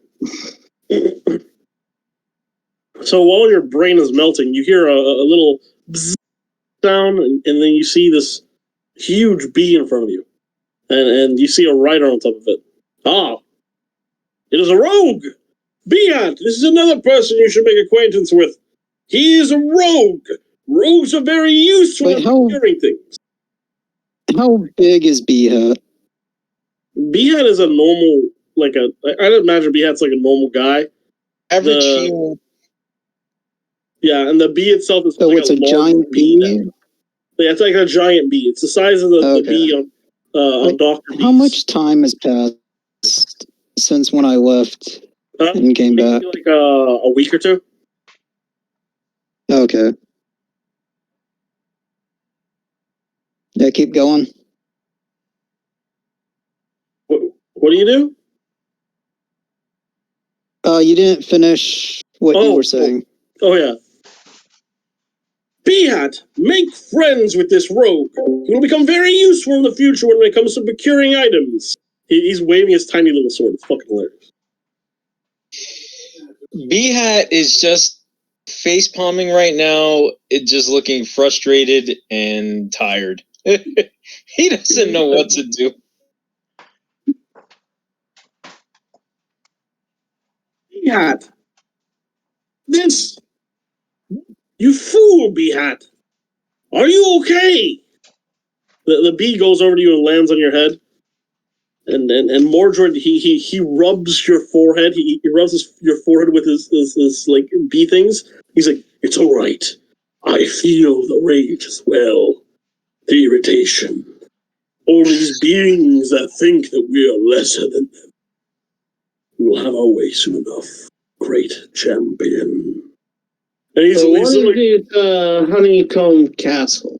So while your brain is melting, you hear a little bzz sound, and then you see this huge bee in front of you, and you see a rider on top of it. Ah, it is a rogue! Beehat, this is another person you should make acquaintance with. He is a rogue. Rogues are very useful Wait, at securing things. How big is Beehat? Beehat is a normal, I'd imagine Beehat's like a normal guy. Average human. Yeah, and the bee itself is So like it's a giant bee? Yeah, it's like a giant bee. It's the size of the bee on Dr. Bees. How much time has passed since when I left and came back? Like a week or two. Okay. Yeah, keep going. What do you do? You didn't finish what you were saying. Oh yeah. Beehat, make friends with this rogue. He will become very useful in the future when it comes to procuring items. He's waving his tiny little sword. It's fucking hilarious. Beehat is just face palming right now. It just looking frustrated and tired. He doesn't know what to do. Beehat, this, you fool, Beehat. Are you okay? The bee goes over to you and lands on your head. And Mordred, he rubs your forehead. He rubs your forehead with his like bee things. He's like, it's all right. I feel the rage as well. The irritation. All these beings that think that we are lesser than them. We will have our way soon enough. Great champion. And he's, So he's what is this honeycomb castle?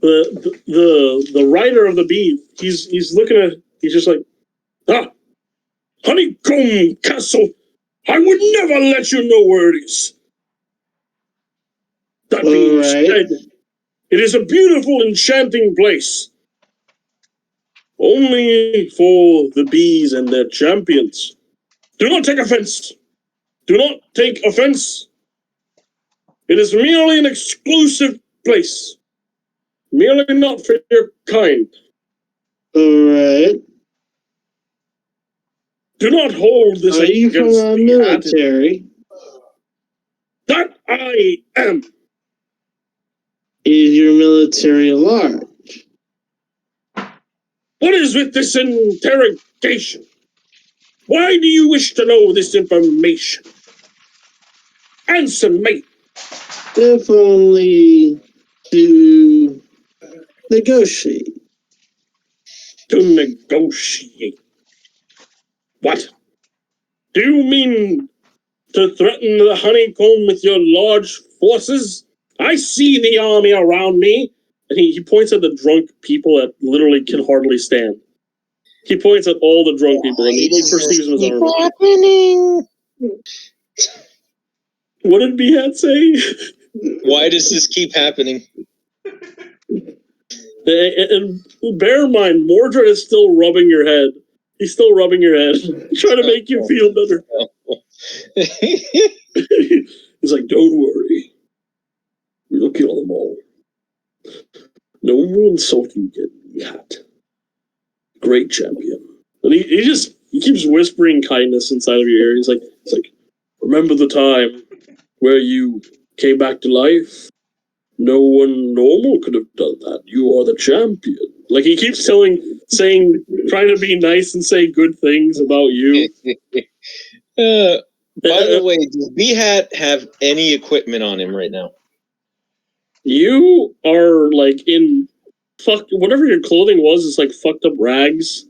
The writer of the bee, he's looking at, he's just like, Honeycomb Castle. I would never let you know where it is. That being said, it is a beautiful, enchanting place. Only for the bees and their champions. Do not take offense. Do not take offense. It is merely an exclusive place. Merely not for your kind. Alright. Do not hold this against you from the military? That I am. Is your military large? What is with this interrogation? Why do you wish to know this information? Answer me. If only to negotiate. to negotiate. What? Do you mean to threaten the honeycomb with your large forces? I see the army around me. And he points at the drunk people that literally can hardly stand. He points at all the drunk people and he perceives them as army. Happening? What did Beehat say? Why does this keep happening? And bear in mind, Mordred is still rubbing your head. He's still rubbing your head, trying to make you feel better. He's like, don't worry. We'll kill them all. No one will insult you again, Beehat. Great champion. And he keeps whispering kindness inside of your ear. He's like, remember the time where you came back to life? No one normal could have done that. You are the champion. Like, he keeps trying to be nice and say good things about you. By the way, does Beehat have any equipment on him right now? You are like in whatever your clothing was. It's like fucked up rags.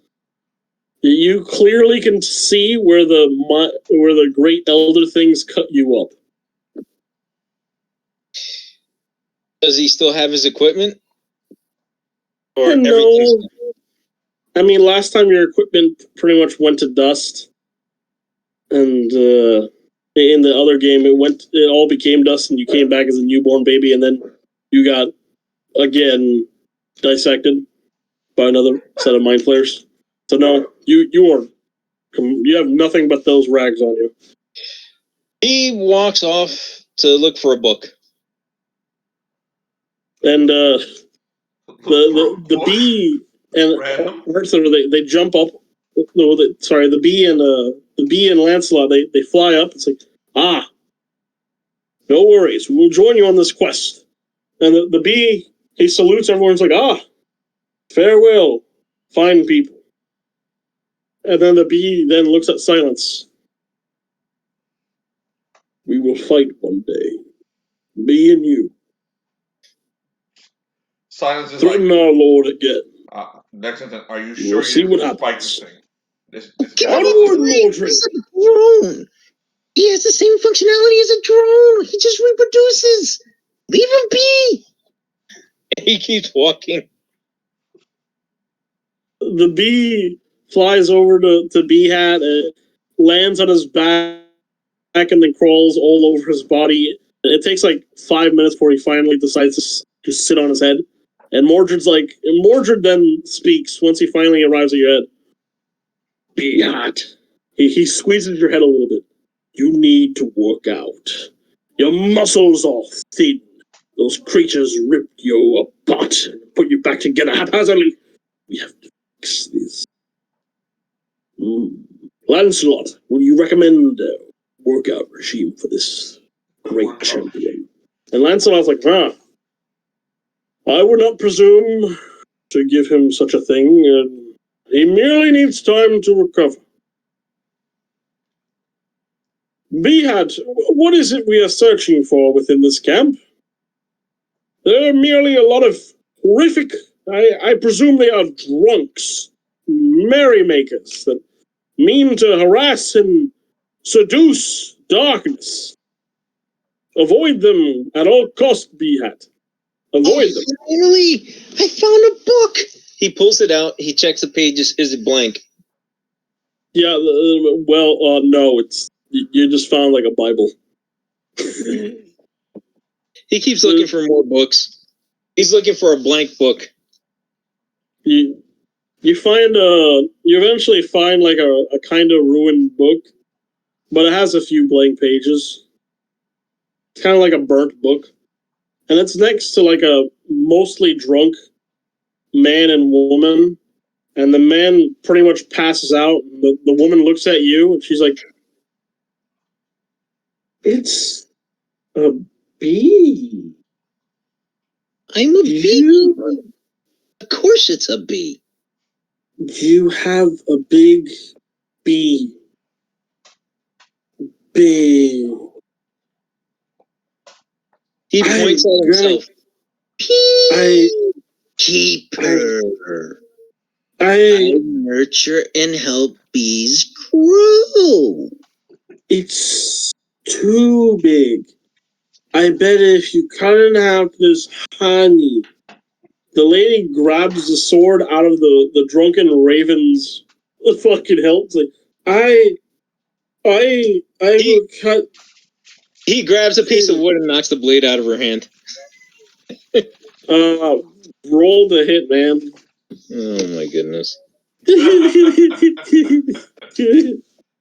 You clearly can see where the great elder things cut you up. Does he still have his equipment? Or no. I mean, last time your equipment pretty much went to dust, and in the other game it all became dust, and you came back as a newborn baby, and then you got again dissected by another set of mind flayers. So no, you have nothing but those rags on you. He walks off to look for a book. And the bee and Arthur, they jump up. No, the bee and Lancelot, they fly up. It's like, no worries, we will join you on this quest. And the bee, he salutes everyone. It's like, farewell, fine people. And then the bee then looks at Silence. We will fight one day, me and you. Silence is Threaten like, our Lord again. Lexington, are you We'll sure see you what didn't spike happens. this thing? This guy Onward, Mordred! He's a drone. He has the same functionality as a drone. He just reproduces. Leave him be. He keeps walking. The bee flies over to Beehat and lands on his back and then crawls all over his body. It takes like 5 minutes before he finally decides to sit on his head. And Mordred then speaks once he finally arrives at your head. Beehat. He squeezes your head a little bit. You need to work out. Your muscles are thin. Those creatures ripped you apart and put you back together haphazardly. We have to fix this. Lancelot, would you recommend a workout regime for this great champion? And Lancelot's like, I would not presume to give him such a thing. He merely needs time to recover. Beehat, what is it we are searching for within this camp? There are merely a lot of horrific, I presume they are drunks, merrymakers, that mean to harass and seduce darkness. Avoid them at all costs, Beehat. Avoid them. Finally, I found a book. He pulls it out. He checks the pages. Is it blank? Yeah, no, you just found like a Bible. He keeps looking for more books. He's looking for a blank book. You eventually find like a kind of ruined book, but it has a few blank pages. It's kind of like a burnt book. And it's next to like a mostly drunk man and woman. And the man pretty much passes out. The woman looks at you and she's like, it's a bee. I'm a bee. Of course it's a bee. You have a big bee. Big. He points at himself. Keeper. I nurture and help bees grow. It's too big. I bet if you cut in half this honey. The lady grabs the sword out of the drunken raven's fucking hilt. It's like, I will cut. He grabs a piece of wood and knocks the blade out of her hand. Roll the hit, man. Oh my goodness. The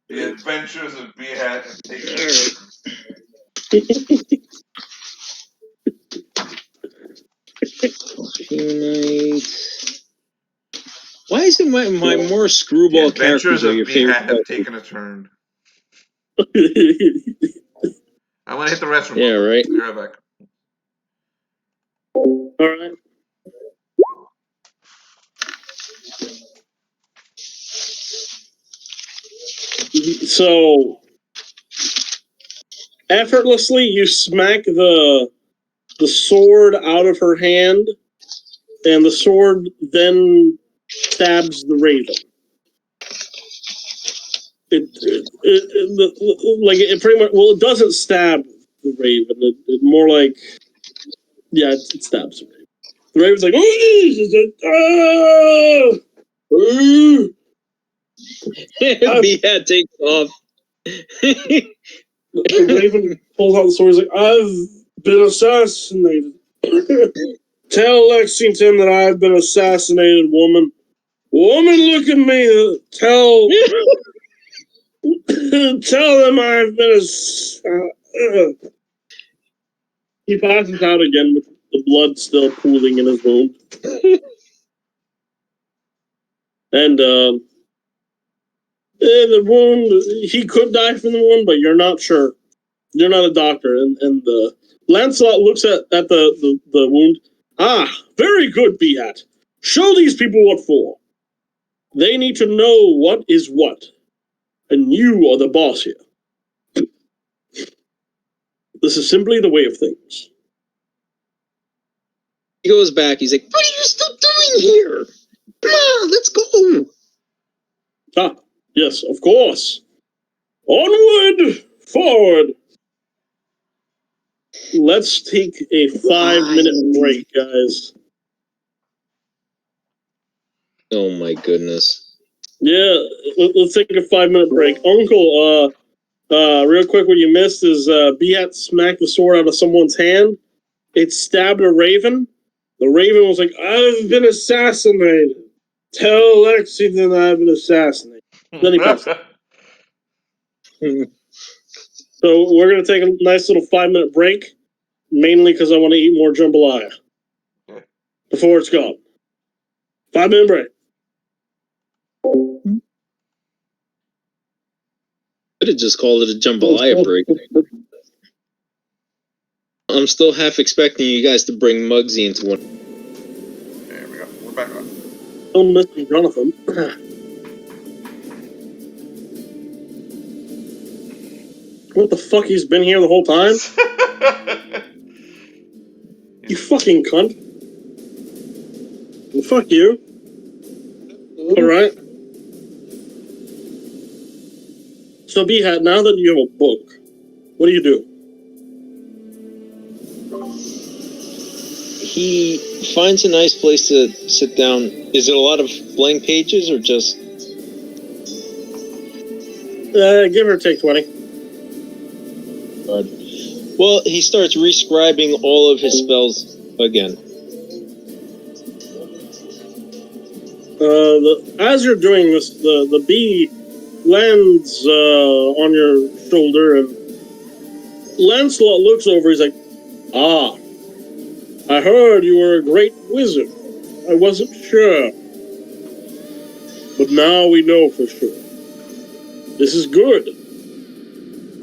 adventures of Beehat have taken a turn. Why is it my more screwball characters are your favorite? The adventures of Beehat have taken a turn. I'm gonna hit the restroom. Yeah, right. Be right back. All right. So effortlessly, you smack the sword out of her hand, and the sword then stabs the raven. It pretty much, well, it doesn't stab the raven. It more like, yeah, it stabs the raven. The raven's like, Beehat takes off. The raven pulls out the sword. He's like, I've been assassinated. Tell Lexington that I've been assassinated, woman. Woman, look at me. Tell them I've been He passes out again with the blood still pooling in his wound. And the wound, he could die from the wound, but you're not sure. You're not a doctor. And Lancelot looks at the wound. Ah, very good, Beehat. Show these people what for. They need to know what is what. And you are the boss here. This is simply the way of things. He goes back. He's like, "What are you still doing here? Come on, let's go." Ah, yes, of course. Onward, forward. Let's take a 5-minute break, guys. Oh my goodness. Yeah, let's take a 5-minute break. Uncle, real quick, what you missed is Beehat smacked the sword out of someone's hand. It stabbed a raven. The raven was like, I've been assassinated. Tell Lexington I've been assassinated. Then he passed. So we're going to take a nice little 5-minute break, mainly because I want to eat more jambalaya before it's gone. 5-minute break. Could have just called it a jambalaya break. I'm still half expecting you guys to bring Muggsy into one. There we go. We're back on. Don't miss Jonathan. What the fuck? He's been here the whole time? You fucking cunt. Well, fuck you. Alright. So, Beehat, now that you have a book, what do you do? He finds a nice place to sit down. Is it a lot of blank pages or just... Give or take 20. Well, he starts rescribing all of his spells again. As you're doing this, the bee lands on your shoulder, and Lancelot looks over. He's like, "Ah, I heard you were a great wizard. I wasn't sure, but now we know for sure. This is good.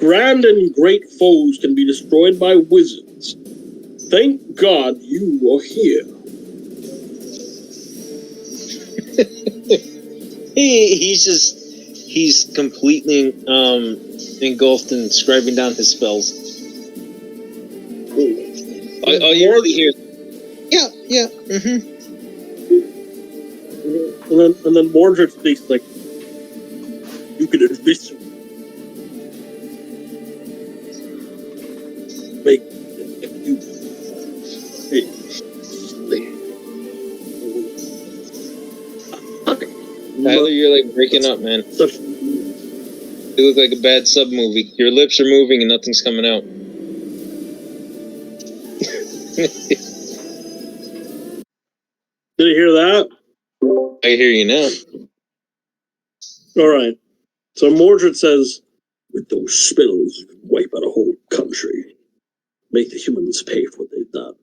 Grand and great foes can be destroyed by wizards. Thank God you are here." He's completely engulfed in scribing down his spells. All you really hear, yeah, And then Mordred speaks like, you can envision make you Tyler, you're like breaking up, man. You look like a bad sub movie. Your lips are moving and nothing's coming out. Did you hear that? I hear you now. All right. So Mordred says, with those spells, you can wipe out a whole country. Make the humans pay for what they've done.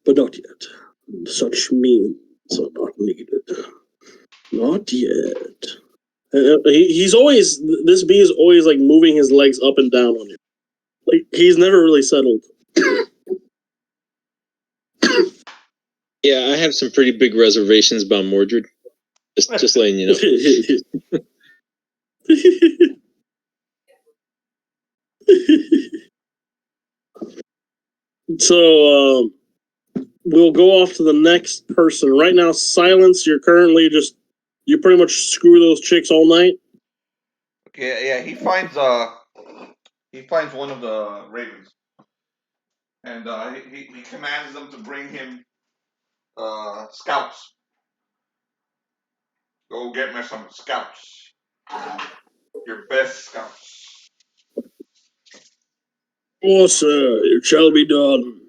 But not yet. Such means are not needed. Not yet. He's always, this bee is always like moving his legs up and down on you. Like, he's never really settled. Yeah, I have some pretty big reservations about Mordred. Just letting you know. So, we'll go off to the next person. Right now, Silence, you're currently just, you pretty much screw those chicks all night. Yeah, he finds one of the ravens, and he commands them to bring him scouts. Go get me some scouts. Your best scouts. Oh, sir, it shall be done.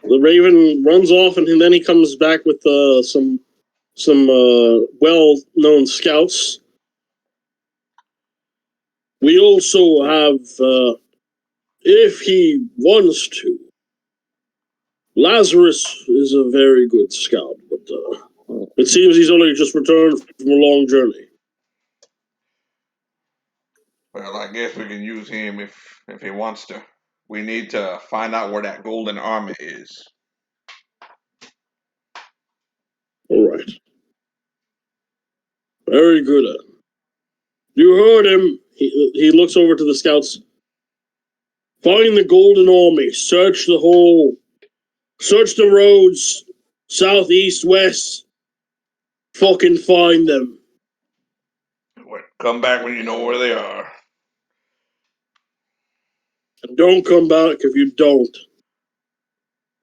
The raven runs off, and then he comes back with some well-known scouts. We also have, if he wants to, Lazarus is a very good scout, but it seems he's only just returned from a long journey. Well, I guess we can use him if he wants to. We need to find out where that golden army is. All right. Very good. You heard him. He looks over to the scouts. Find the golden army. Search the roads, south, east, west. Fucking find them. Come back when you know where they are. And don't come back if you don't.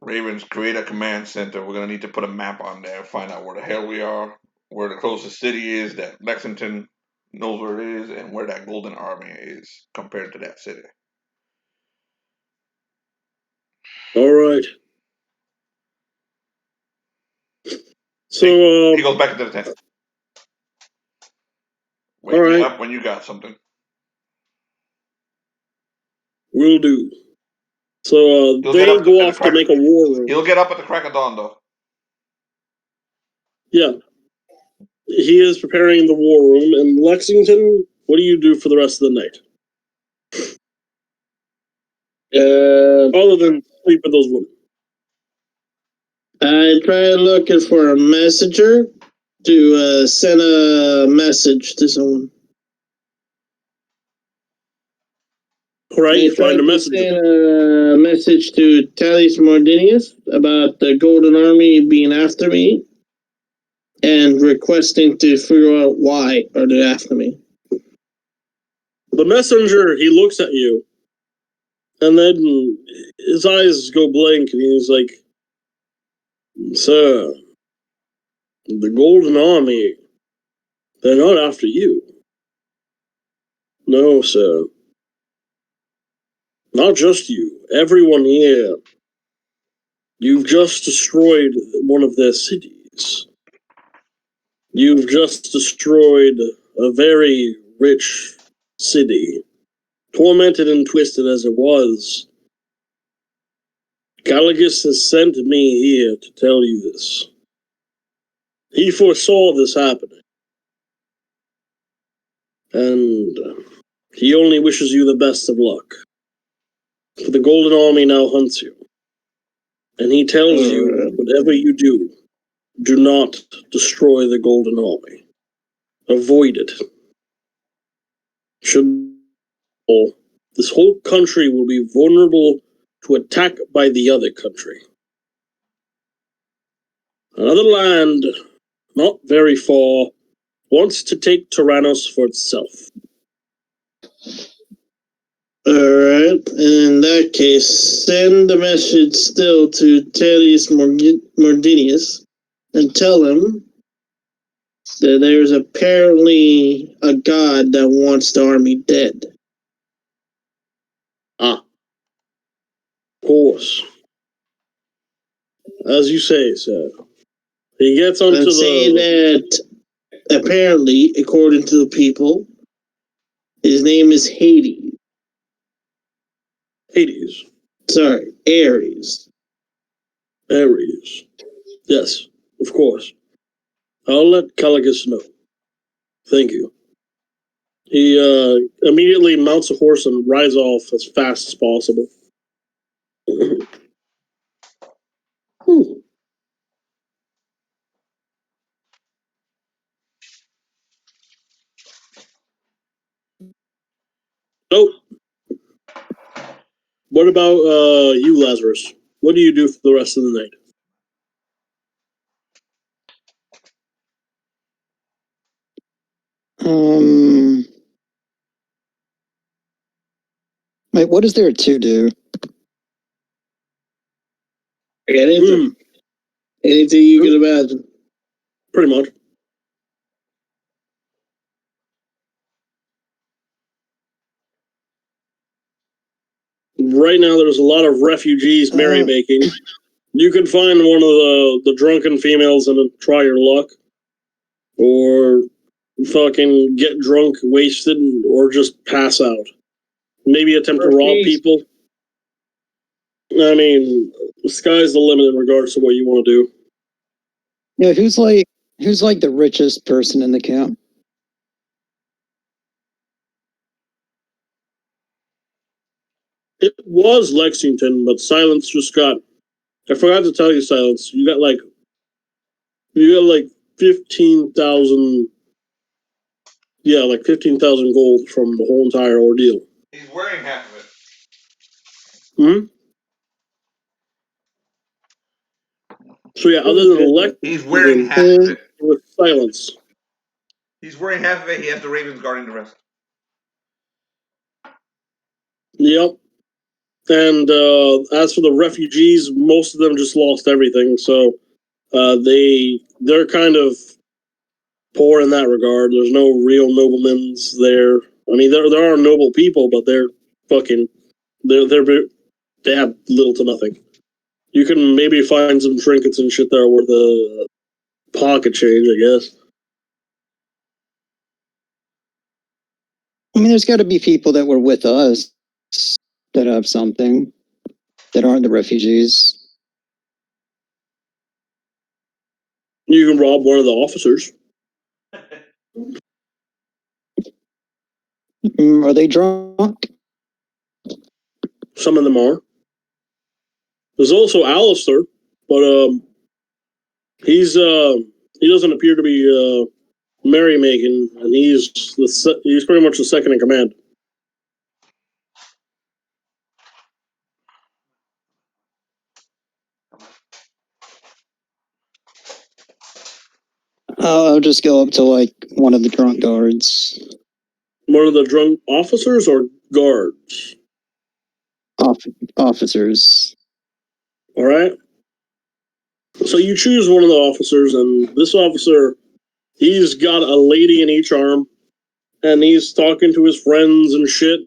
Ravens, create a command center. We're gonna need to put a map on there, find out where the hell we are, where the closest city is that Lexington knows where it is, and where that golden army is compared to that city. All right. So, he goes back into the tent. Wake all right. me up when you got something. Will do. So they go off to make a war room. He'll get up at the crack of dawn, though. Yeah. He is preparing the war room. And Lexington, what do you do for the rest of the night? Other than sleep with those women. I try looking for a messenger to send a message to someone. All right, you find a messenger. Send a message to Tallis Mordinius about the Golden Army being after me and requesting to figure out why are they after me. The messenger, he looks at you, and then his eyes go blank, and he's like, "Sir, the Golden Army, they're not after you. No, sir. Not just you. Everyone here. You've just destroyed one of their cities. You've just destroyed a very rich city. Tormented and twisted as it was. Caligus has sent me here to tell you this. He foresaw this happening. And he only wishes you the best of luck. For the Golden Army now hunts you. And he tells you, whatever you do not destroy the Golden Army. Avoid it. This whole country will be vulnerable to attack by the other country. Another land, not very far, wants to take Tyrannos for itself. Alright, in that case, send a message still to Tellius Mordinius and tell him that there's apparently a god that wants the army dead. Of course. As you say, sir. He gets onto And say that apparently, according to the people, his name is Hades. Hades. Sorry, Ares. Ares. Yes, of course. I'll let Caligus know. Thank you. He immediately mounts a horse and rides off as fast as possible. So, what about you, Lazarus? What do you do for the rest of the night? Wait, what is there to do? Anything. Anything you can imagine. Pretty much. Right now, there's a lot of refugees merrymaking. You could find one of the drunken females and try your luck. Or fucking get drunk, wasted, or just pass out. Maybe attempt to rob people. I mean, the sky's the limit in regards to what you want to do. Yeah, who's like the richest person in the camp? It was Lexington, but Silence just got. I forgot to tell you, Silence. You got like 15,000. Yeah, like 15,000 gold from the whole entire ordeal. He's wearing half of it. So yeah, other than Lexington, he's wearing half of it. With Silence. He's wearing half of it. He has the Ravens guarding the rest. Yep. And as for the refugees, most of them just lost everything. So they're kind of poor in that regard. There's no real noblemen's there. I mean, there are noble people, but they're fucking they have little to nothing. You can maybe find some trinkets and shit there worth a pocket change, I guess. I mean, there's got to be people that were with us that have something that aren't the refugees. You can rob one of the officers. Are they drunk? Some of them are. There's also Alistair, but he doesn't appear to be merrymaking, and he's pretty much the second in command. I'll just go up to like one of the drunk guards. One of the drunk officers or guards? Officers. All right. So you choose one of the officers, and this officer, he's got a lady in each arm, and he's talking to his friends and shit.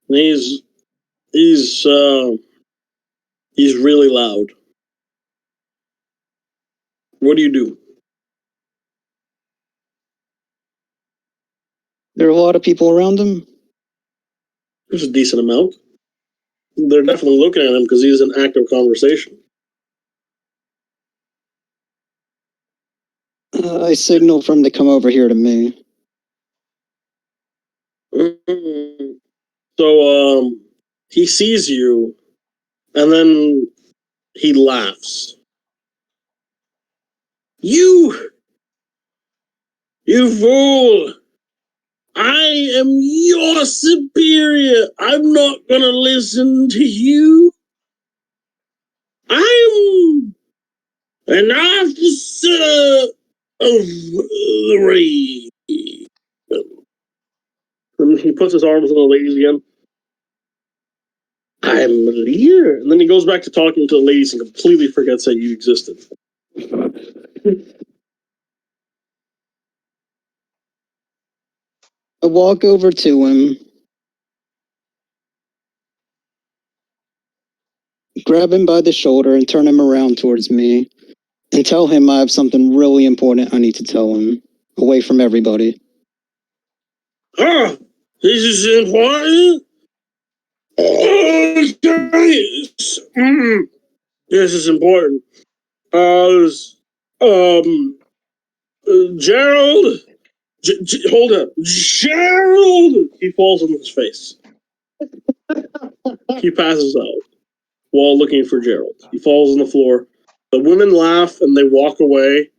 And he's really loud. What do you do? There are a lot of people around him. There's a decent amount. They're definitely looking at him because he's in active conversation. I signal for him to come over here to me. So he sees you, and then he laughs. You fool! I am your superior. I'm not gonna listen to you. I'm an officer of the raven. And he puts his arms on the ladies again. I'm a leader. And then he goes back to talking to the ladies and completely forgets that you existed. I walk over to him, grab him by the shoulder and turn him around towards me and tell him I have something really important I need to tell him, away from everybody. Ah, this is important? Guys, this is important. Gerald, hold up, Gerald. He falls on his face. He passes out while looking for Gerald. He falls on the floor. The women laugh and they walk away.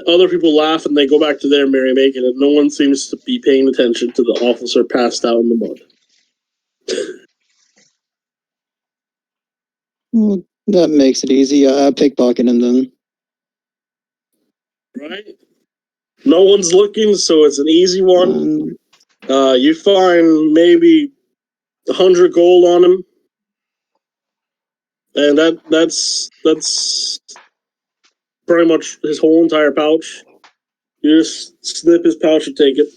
Other people laugh and they go back to their merrymaking, and no one seems to be paying attention to the officer passed out in the mud. Well, that makes it easy. I pickpocket him then. Right? No one's looking, so it's an easy one. You find maybe 100 gold on him, and that's pretty much his whole entire pouch. You just snip his pouch and take it.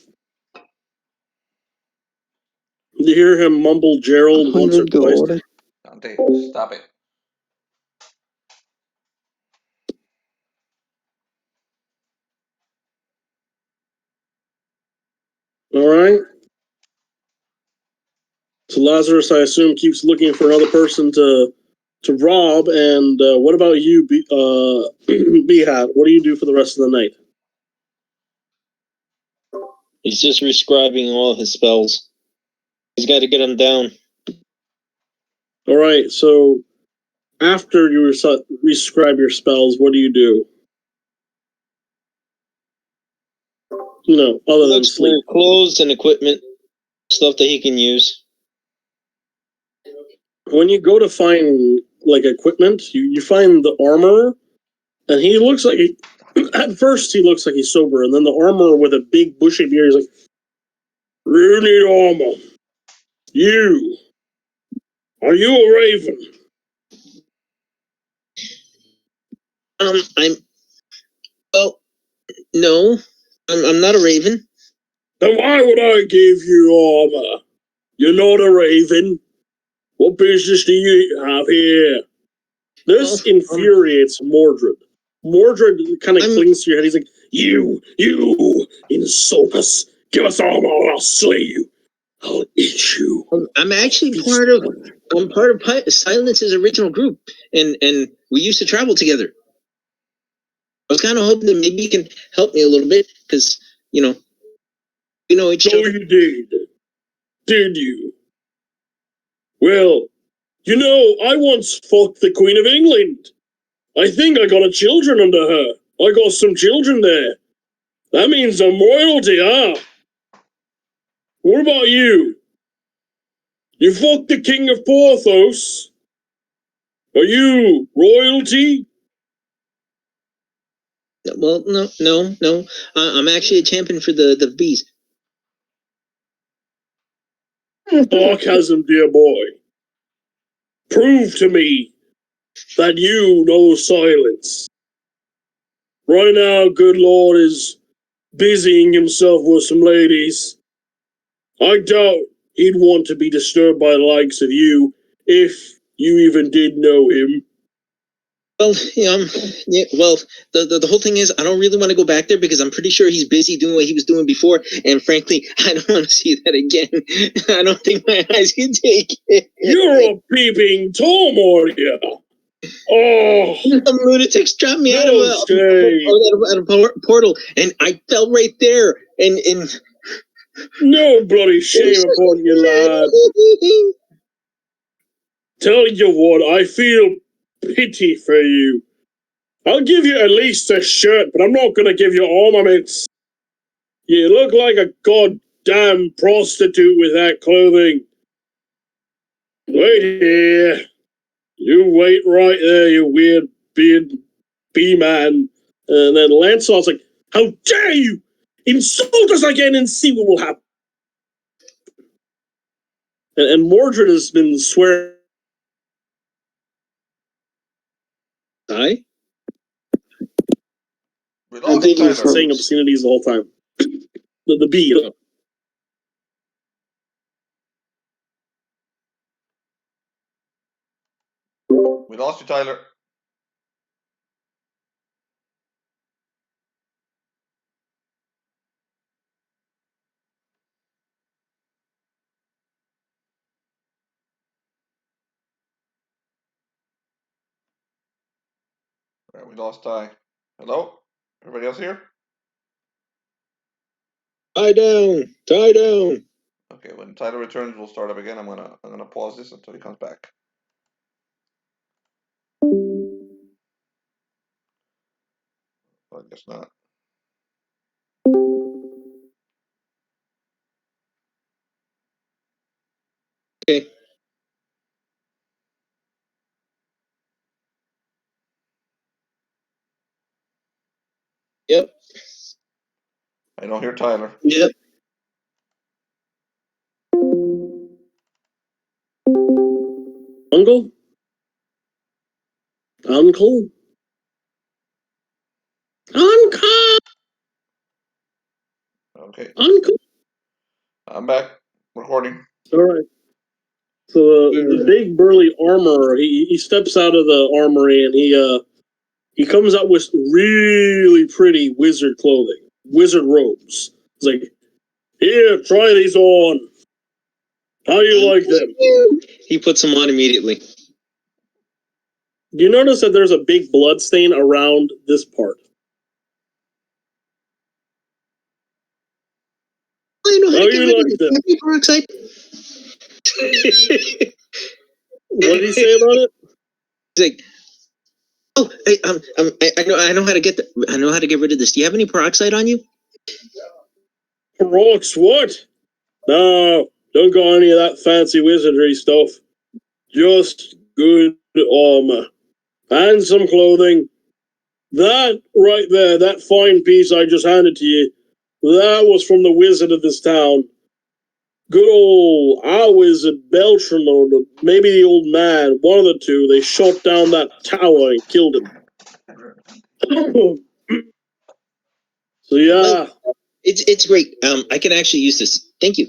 You hear him mumble Gerald once or 100 gold. twice. Dante, stop it. All right. So Lazarus, I assume, keeps looking for another person to rob. And what about you, Beehat? What do you do for the rest of the night? He's just rescribing all his spells. He's got to get them down. All right. So after you rescribe your spells, what do you do? You know, other than sleep. Clothes and equipment, stuff that he can use. When you go to find like equipment, you find the armor, and he looks like at first he looks like he's sober, and then the armor with a big bushy beard is like, "You need armor. You are you a raven?" Well, no, I'm not a raven. Then why would I give you armor? You're not a raven. What business do you have here? This infuriates Mordred. Mordred kind of clings to your head. He's like, you insult us. Give us armor or I'll slay you. I'll eat you. I'm actually part of Silence's original group, and we used to travel together. I was kind of hoping that maybe you can help me a little bit, because we know each other. So you did you? Well, I once fucked the Queen of England. I think I got a children under her. I got some children there. That means I'm royalty, huh? What about you? You fucked the King of Porthos. Are you royalty? Well, no. I'm actually a champion for the bees. Sarcasm, dear boy. Prove to me that you know silence. Right now, good Lord is busying himself with some ladies. I doubt he'd want to be disturbed by the likes of you, if you even did know him. Well, the whole thing is, I don't really want to go back there because I'm pretty sure he's busy doing what he was doing before, and frankly, I don't want to see that again. I don't think my eyes can take it. You're a peeping Tom, are you? Oh, some lunatics dropped me out of a portal, and I fell right there. And no bloody shame upon you, lad. Tell you what, I feel pity for you. I'll give you at least a shirt, but I'm not going to give you ornaments. You look like a goddamn prostitute with that clothing. Wait here. You wait right there, you weird beard bee man. And then Lancelot's like, How dare you insult us again and see what will happen? And Mordred has been swearing. I? We I lost think you Tyler. Saying obscenities the whole time. The bee. We lost you, Tyler. All right, we lost Ty. Hello? Everybody else here? Tie down. Tie down. Okay, when Tyler returns, we'll start up again. I'm gonna pause this until he comes back. Well, I guess not. Okay. Yep. I don't hear Tyler. Yep. Uncle? Uncle? Uncle! Okay, Uncle! I'm back. Recording. Alright. So the big burly armorer, he steps out of the armory and he comes out with really pretty wizard clothing. Wizard robes. He's like, here, try these on. How do you like them? He puts them on immediately. Do you notice that there's a big blood stain around this part? I know how How to get you rid of like it. them? Heavy peroxide. What did he say about it? He's like, oh, I know how to get I know how to get rid of this. Do you have any peroxide on you? Rocks, what? No, don't got any of that fancy wizardry stuff. Just good armor. And some clothing. That right there, that fine piece I just handed to you, that was from the wizard of this town. Good old our wizard Beltram, or maybe the old man, one of the two, they shot down that tower and killed him. So yeah, Well, it's great. I can actually use this. Thank you.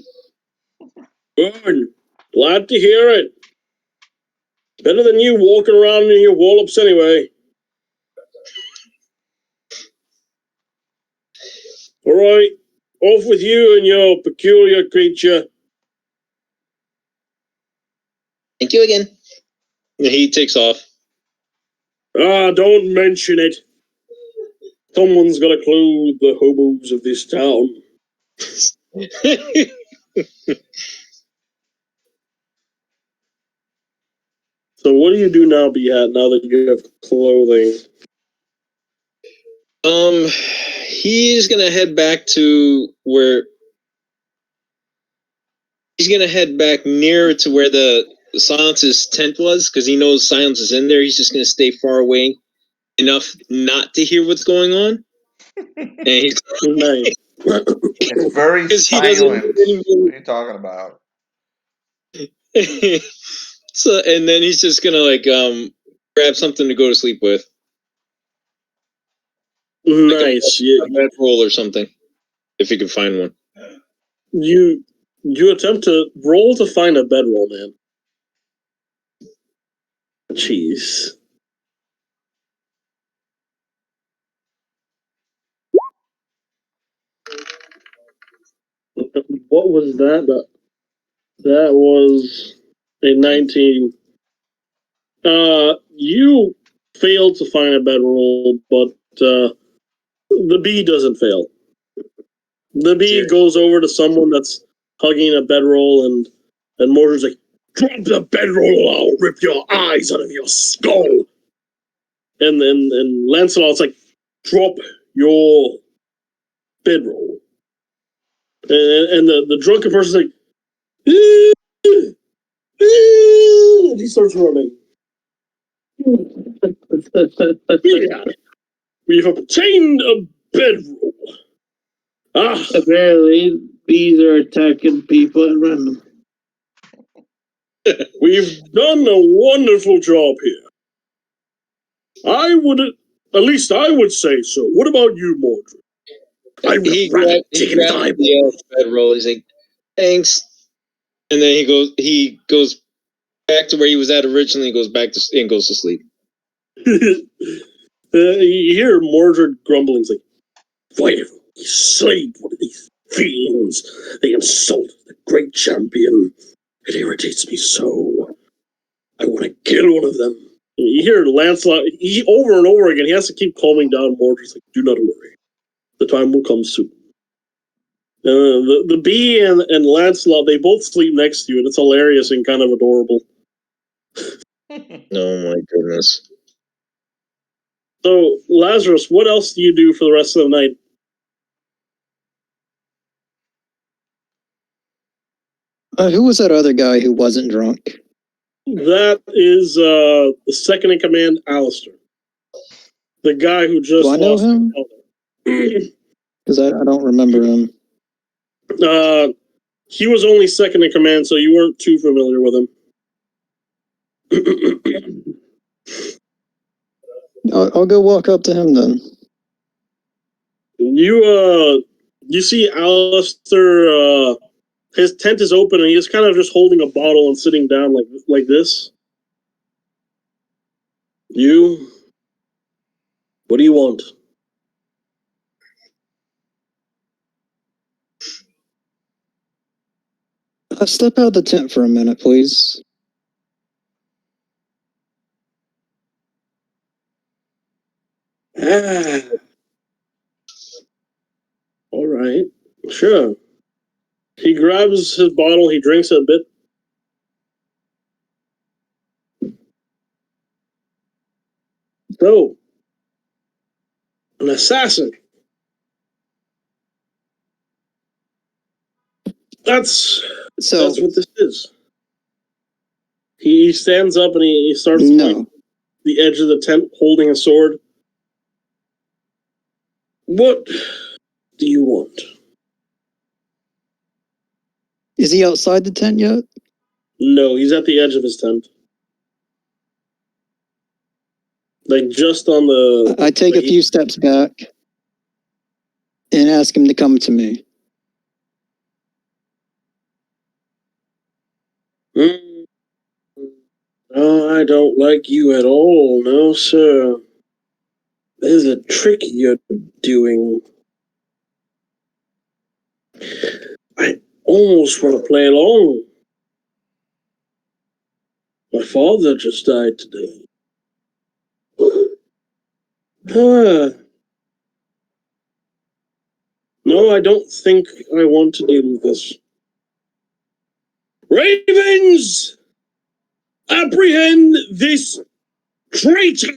good. Glad to hear it. Better than you walking around in your wallops anyway. All right, off with you and your peculiar creature. Thank you again. And he takes off. Ah, don't mention it. Someone's got to clothe the hobos of this town. So what do you do now, Beehat, now that you have clothing? He's gonna head back to where he's gonna head back near to where the Silence's tent was, because he knows Silence is in there. He's just gonna stay far away enough not to hear what's going on. And he's Nice. It's very 'cause he doesn't silent. What are you talking about? so, and then he's just gonna grab something to go to sleep with, Nice. a bedroll or something, if he can find one. You attempt to roll to find a bedroll, man. Jeez. What was that? That was a 19. You failed to find a bedroll, but the bee doesn't fail. The bee goes over to someone that's hugging a bedroll, and Mordred's like, drop the bedroll, I'll rip your eyes out of your skull. And Lancelot's like, drop your bedroll. And the drunken person's like, and he starts running. Yeah. We've obtained a bedroll. Ah, Apparently, bees are attacking people at random. we've done a wonderful job here. At least I would say so. What about you, Mordred? I would have rather taken his eyeball. the bedroll. He's like, thanks. And then he goes back to where he was at originally. Goes back to and goes to sleep. You hear Mordred grumbling, like, why have we slayed one of these fiends? They insult the great champion. It irritates me so. I want to kill one of them. You hear Lancelot, over and over again, he has to keep calming down Mordred's like, do not worry. The time will come soon. The bee and Lancelot, they both sleep next to you, and it's hilarious and kind of adorable. Oh my goodness. So, Lazarus, what else do you do for the rest of the night? Who was that other guy who wasn't drunk? That is the second in command, Alistair. The guy who just Do I know lost him? Because I don't remember him. He was only second in command, so you weren't too familiar with him. I'll go walk up to him then. You see Alistair, his tent is open and he's kind of just holding a bottle and sitting down like this. What do you want? Step out of the tent for a minute, please. All right, sure. He grabs his bottle, he drinks a bit. So, an assassin. That's what this is. He stands up and he starts the edge of the tent holding a sword. What do you want? Is he outside the tent yet? No, he's at the edge of his tent. Like just on the... I take a few steps back and ask him to come to me. No, I don't like you at all, no, sir. There's a trick you're doing. I almost want to play along. My father just died today. No, I don't think I want to deal with this. Ravens! Apprehend this traitor!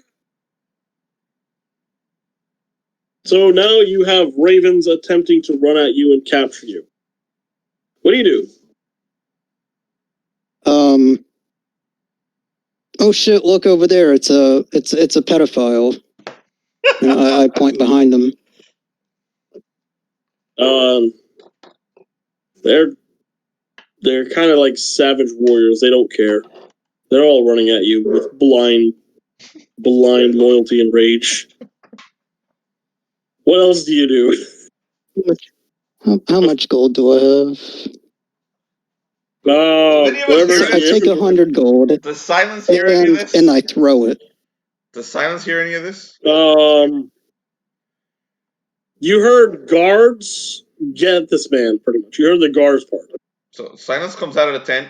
So now you have ravens attempting to run at you and capture you. What do you do? Oh shit! Look over there. It's a pedophile. And I point behind them. They're kind of like savage warriors. They don't care. They're all running at you with blind loyalty and rage. What else do you do? How much gold do I have? I take 100 gold. Does Silence hear any of this? And I throw it. Does Silence hear any of this? You heard guards get this man, pretty much. You heard the guards part. So Silence comes out of the tent.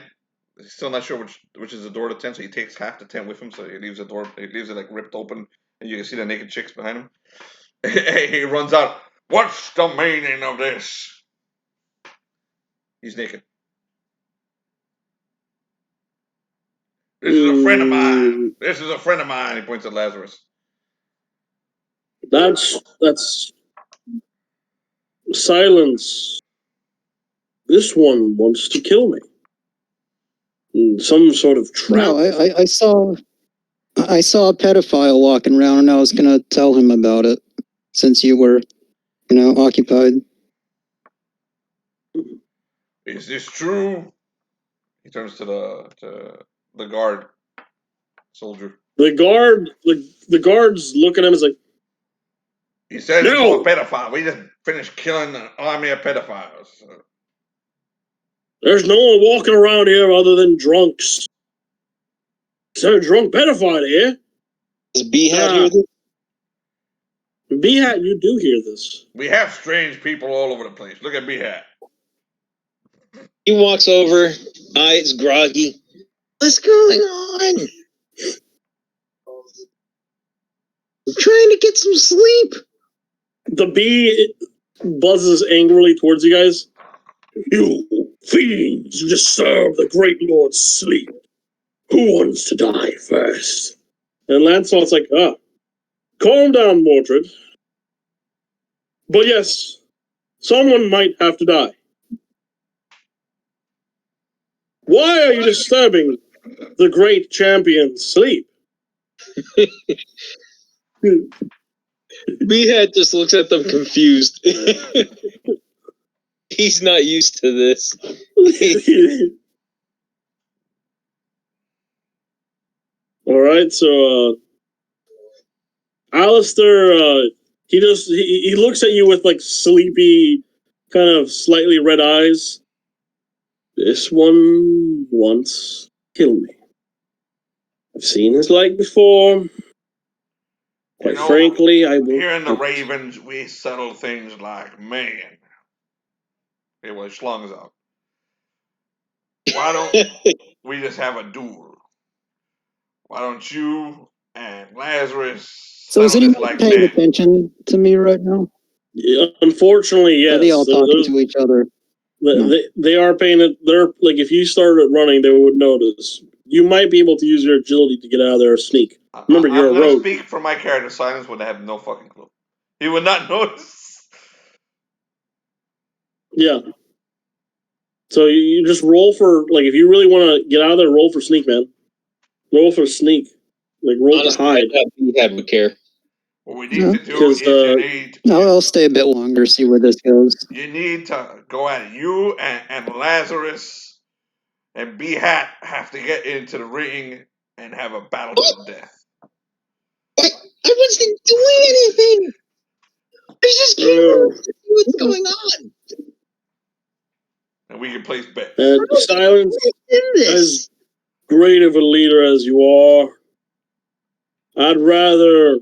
He's still not sure which is the door to the tent, so he takes half the tent with him. So he leaves the door, he leaves it like ripped open, and you can see the naked chicks behind him. He runs out. What's the meaning of this? He's naked. This is a friend of mine. This is a friend of mine. He points at Lazarus. That's Silence. This one wants to kill me. Some sort of trap. No, I saw a pedophile walking around, and I was gonna tell him about it, since you were occupied. Is this true? He turns to the guard soldier. The guard's looking at him. Is like, He says it's No! all pedophile. We just finished killing an army of pedophiles. there's no one walking around here other than drunks. Is there a drunk pedophile here? Does Beehat Ah. hear this? Beehat, you do hear this. We have strange people all over the place. Look at Beehat. He walks over, eyes groggy. What's going on? I'm trying to get some sleep. The bee buzzes angrily towards you guys. You fiends, you disturb the great lord's sleep. Who wants to die first? And Lancelot's like, calm down, Mordred. But yes, someone might have to die. Why are you disturbing the great champion's sleep? Beehat just looks at them confused. He's not used to this. All right, so Alistair, he looks at you with like sleepy, kind of slightly red eyes. This one wants to kill me. I've seen his like before. Quite frankly, I won't. Here in the Ravens, we settle things like man. It was schlongs out. Why don't we just have a duel? Why don't you and Lazarus So is settle this anyone like paying men? attention to me right now? Yeah, unfortunately, yes. Are they all talking to each other? They are paying it. They're like, if you started running, they would notice. You might be able to use your agility to get out of there or sneak. Remember, you're I'm a rogue. speak for my character. Silence would have no fucking clue. He would not notice. Yeah. So you just roll for, like, if you really want to get out of there, roll for sneak, man. Roll for sneak. Like, roll Honestly, to hide. Beehat would care. What we need to do is I'll stay a bit longer, see where this goes. you need to go at it. You and Lazarus and Beehat have to get into the ring and have a battle to the death. I wasn't doing anything. I just came over to see what's going on. And we can place bets. Silence, In this. as great of a leader as you are, I'd rather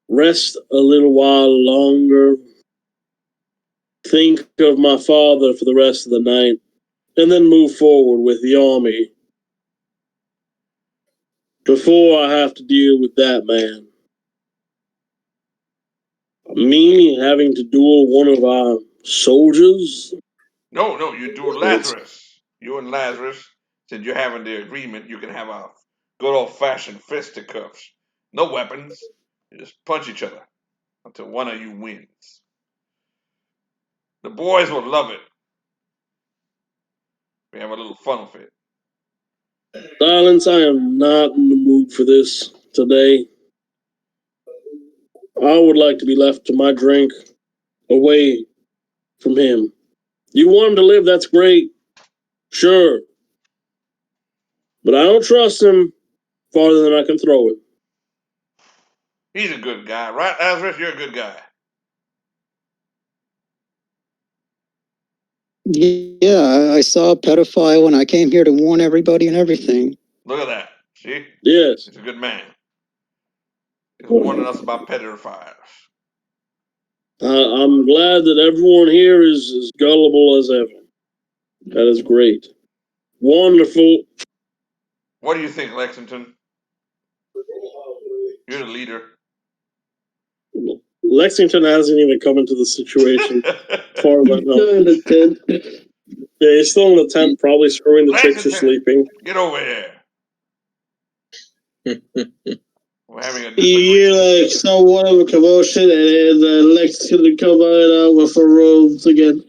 rest a little while longer, think of my father for the rest of the night, and then move forward with the army before I have to deal with that man. Me having to duel one of our soldiers? No, you do Lazarus. You and Lazarus, since you're having the agreement, you can have a good old-fashioned fisticuffs. No weapons. You just punch each other until one of you wins. The boys will love it. We have a little fun with it. Silence, I am not in the mood for this today. I would like to be left to my drink, away from him. You want him to live, that's great. Sure. But I don't trust him farther than I can throw him. He's a good guy, right, Lazarus? You're a good guy. Yeah, I saw a pedophile and I came here to warn everybody and everything. Look at that. See? Yes. He's a good man. He's warning us about pedophiles. I'm glad that everyone here is as gullible as ever. That is great. Wonderful. What do you think, Lexington? You're the leader. Lexington hasn't even come into the situation. As far as I know. Yeah, he's still in the tent, probably screwing the chicks who're sleeping. Get over here. We're having a You hear like somewhat of a commotion, and then Lexington come out with her robes again.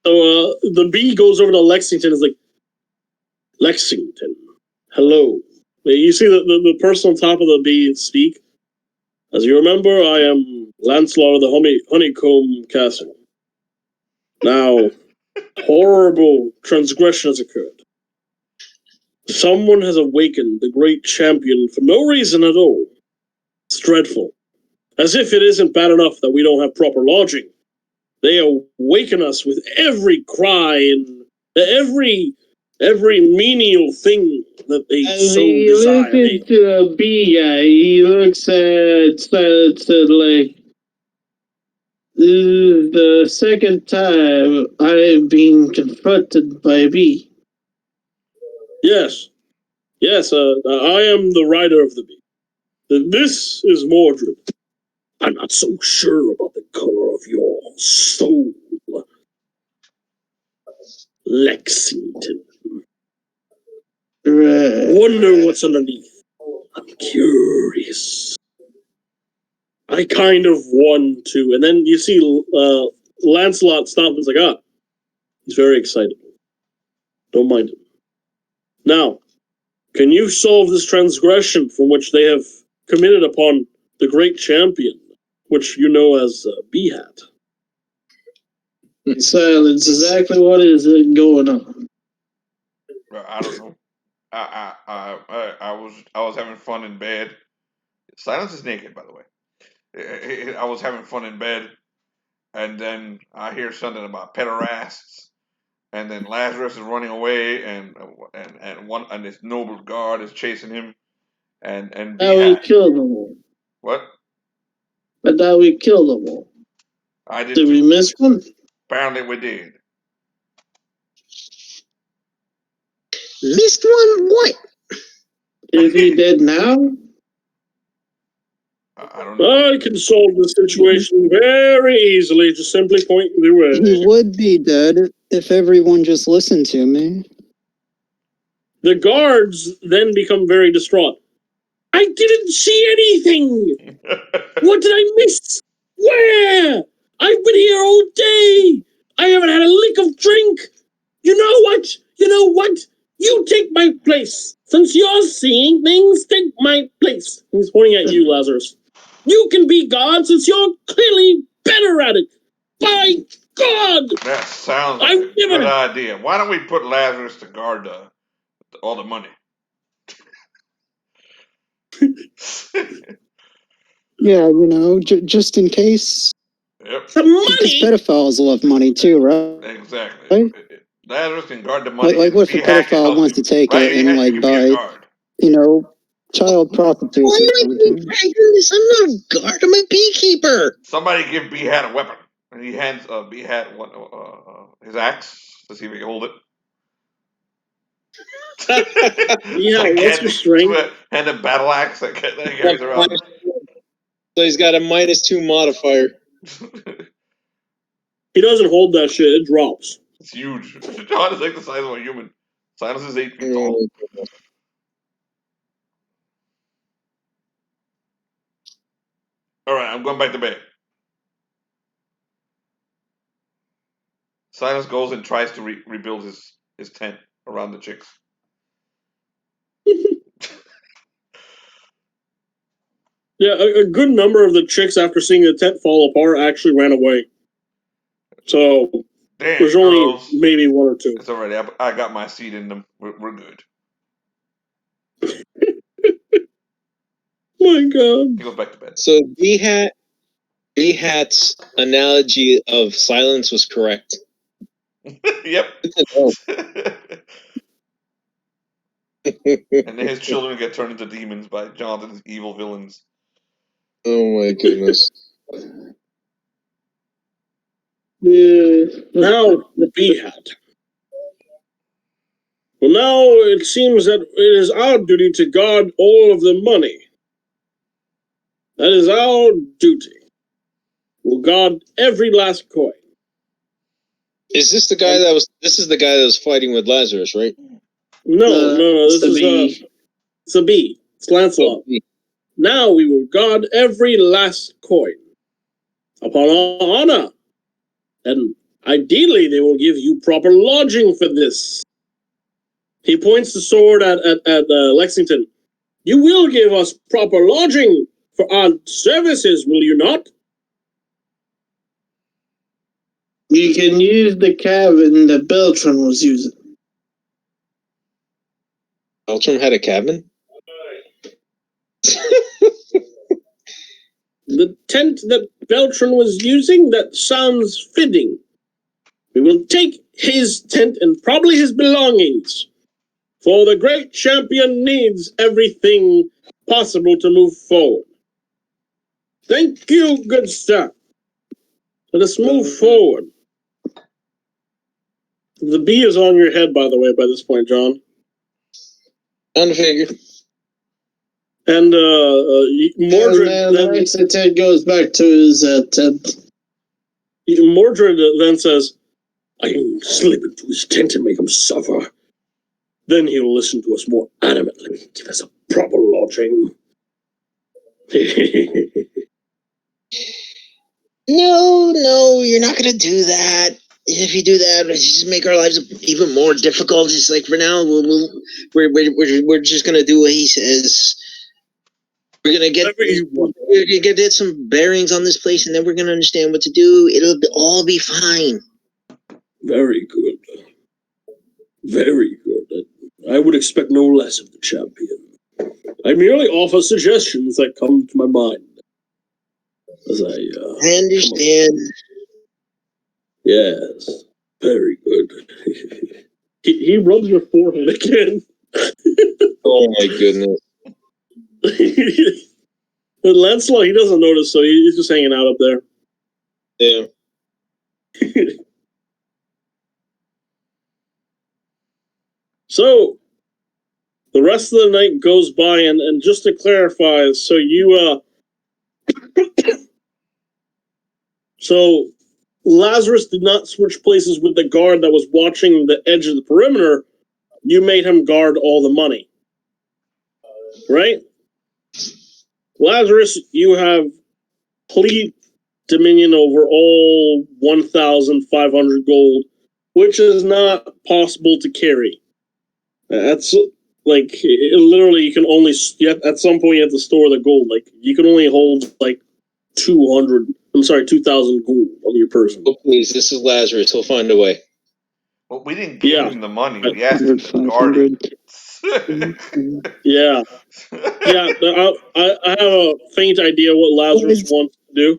So the bee goes over to Lexington and is like, Lexington, hello. You see the person on top of the bee speak? As you remember, I am Lancelot of the Honeycomb Castle. Now, horrible transgression has occurred. Someone has awakened the great champion for no reason at all. It's dreadful. As if it isn't bad enough that we don't have proper lodging. They awaken us with every cry and every menial thing that they so desire. Listen to a bee guy. He looks at Silence and like, this is the second time I've been confronted by a bee. Yes. Yes, I am the rider of the bee. This is Mordred. I'm not so sure about the color of your soul, Lexington. Right. Wonder what's underneath. I'm curious. I kind of want to. And then you see Lancelot stop and is like, he's very excited. Don't mind him. Now, can you solve this transgression from which they have committed upon the great champion, which you know as Beehat? Silence. Exactly what is it going on? I don't know. I was having fun in bed. Silence is naked, by the way. I was having fun in bed, and then I hear something about pederasts, and then Lazarus is running away, and this noble guard is chasing him, and Now we killed them all. What? But now we killed them all. I did. Did we miss one? Apparently, we did. Missed one? What? Is he dead now? I don't know. I can solve the situation very easily, just simply pointing the way. He would be dead if everyone just listened to me. The guards then become very distraught. I didn't see anything! What did I miss? Where? I've been here all day! I haven't had a lick of drink! You know what? You take my place! Since you're seeing things, take my place! He's pointing at you, Lazarus. You can be God since you're clearly better at it! By God! That sounds like a good idea. Why don't we put Lazarus to guard all the money? Yeah, just in case. Yep. The money? Because pedophiles love money too, right? Exactly. Right? Lazarus can guard the money. Like what if a pedophile wants to take it and like buy, child prostitutes Why or am I being something? dragged in this? I'm not a guard. I'm a beekeeper. Somebody give Beehat a weapon, and he hands Beehat his axe to see if he can hold it. Yeah, what's your strength? And a battle axe that he carries around. So he's got a -2 modifier. He doesn't hold that shit, it drops. It's huge. John is like the size of a human. Silas is 8 feet tall. Alright, I'm going back to bed. Silas goes and tries to rebuild his tent around the chicks. Yeah, a good number of the chicks, after seeing the tent fall apart, actually ran away. So, there's only maybe one or two. It's alright. I got my seed in them. We're good. My God. He goes back to bed. So Beehat's analogy of silence was correct. Yep. And then his children get turned into demons by Jonathan's evil villains. Oh my goodness. Now, Beehat. Well, now it seems that it is our duty to guard all of the money. That is our duty. We'll guard every last coin. Is this the guy that was? This is the guy that was fighting with Lazarus, right? No. This is it's a bee. It's Lancelot. Now we will guard every last coin. Upon our honor. And ideally, they will give you proper lodging for this. He points the sword at Lexington. You will give us proper lodging for our services, will you not? You can use the cabin that Beltran was using. Beltran had a cabin? The tent that Beltran was using, that sounds fitting. We will take his tent and probably his belongings. For the great champion needs everything possible to move forward. Thank you, good sir. Let us move forward. The bee is on your head, by the way, by this point, John. On the figure. And Mordred And then the tent goes back to his tent. Mordred then says, I can slip into his tent and make him suffer. Then he'll listen to us more adamantly, give us a proper lodging. No, you're not gonna do that. If you do that, it's just make our lives even more difficult. It's like for now, we're just gonna do what he says. We're gonna get some bearings on this place, and then we're gonna understand what to do. It'll all be fine. Very good. Very good. I would expect no less of the champion. I merely offer suggestions that come to my mind. As I understand. Yes. Very good. he rubs your forehead again. Oh my goodness. But Lancelot, he doesn't notice, so he's just hanging out up there. Yeah. So, the rest of the night goes by, and just to clarify, so you, so Lazarus did not switch places with the guard that was watching the edge of the perimeter. You made him guard all the money. Right? Lazarus, you have complete dominion over all 1,500 gold, which is not possible to carry. That's like literally you can only at some point you have to store the gold. Like you can only hold like 2,000 gold on your person. Oh please, this is Lazarus. He'll find a way. Well, we didn't give him the money. We asked him to 500, guard it. Yeah. I have a faint idea what Lazarus wants to do.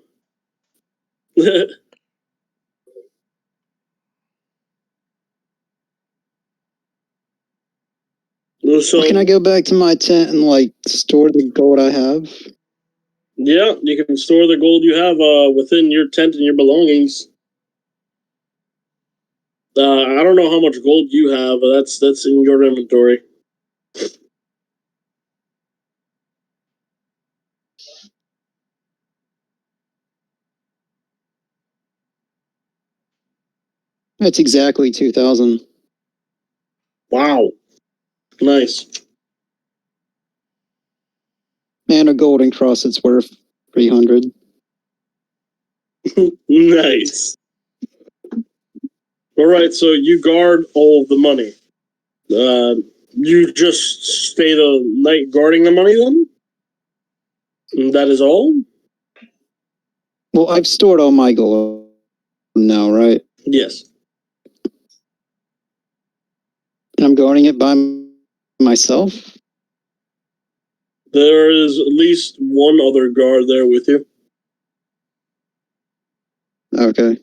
So, can I go back to my tent and like store the gold I have? Yeah, you can store the gold you have within your tent and your belongings. I don't know how much gold you have, but that's in your inventory. That's exactly 2,000. Wow, nice. And a golden cross, it's worth 300. Nice. All right, so you guard all of the money. You just stay the night guarding the money then? And that is all? Well, I've stored all my gold now, right? Yes. And I'm guarding it by myself? There is at least one other guard there with you. Okay.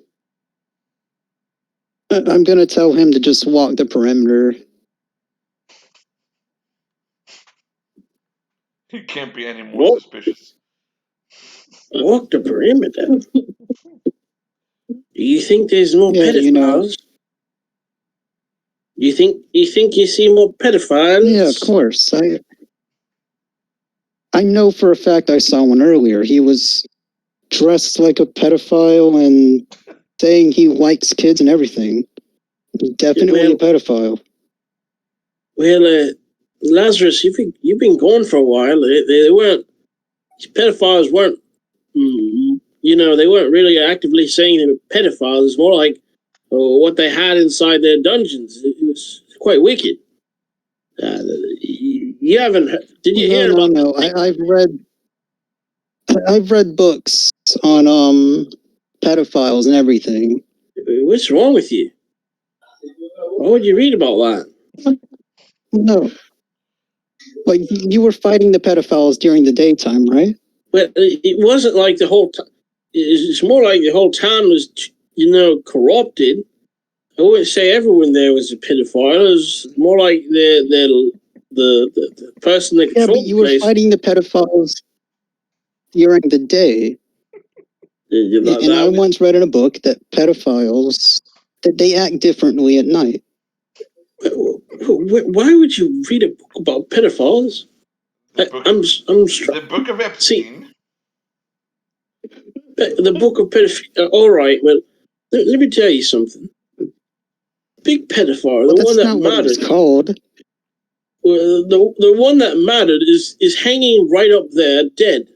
I'm going to tell him to just walk the perimeter. He can't be any more suspicious. Walk the perimeter? Do you think there's more pedophiles? You know. You think you see more pedophiles? Yeah, of course. I know for a fact I saw one earlier. He was dressed like a pedophile and saying he likes kids and everything. Definitely a pedophile. Well, Lazarus, you've been gone for a while. They weren't, pedophiles weren't, they weren't really actively saying they were pedophiles. It's more like what they had inside their dungeons. It was quite wicked. You haven't, did you hear about? No. I've read books on pedophiles and everything. What's wrong with you? Why would you read about that? No. Like, you were fighting the pedophiles during the daytime, right? But it wasn't like the whole time. It's more like the whole town was, corrupted. I wouldn't say everyone there was a pedophile. It was more like the person that Yeah, controlled but you the were place. fighting the pedophiles during the day. And I once read in a book that pedophiles, that they act differently at night. Why would you read a book about pedophiles? The Book of Epstein. See, the book of pedophiles. All right, well, let me tell you something. Big pedophile, But the that's one that not what it was mattered. called. Well, the one that mattered is hanging right up there, dead.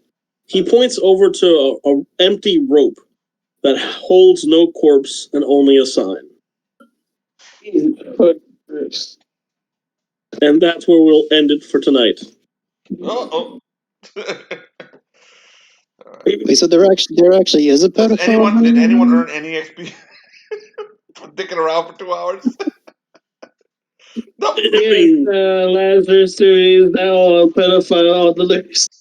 He points over to a empty rope that holds no corpse and only a sign. And that's where we'll end it for tonight. Uh-oh. Wait, so there actually is a pedophile. Did anyone earn any XP for dicking around for 2 hours? No. Lazarus is now a pedophile on the list.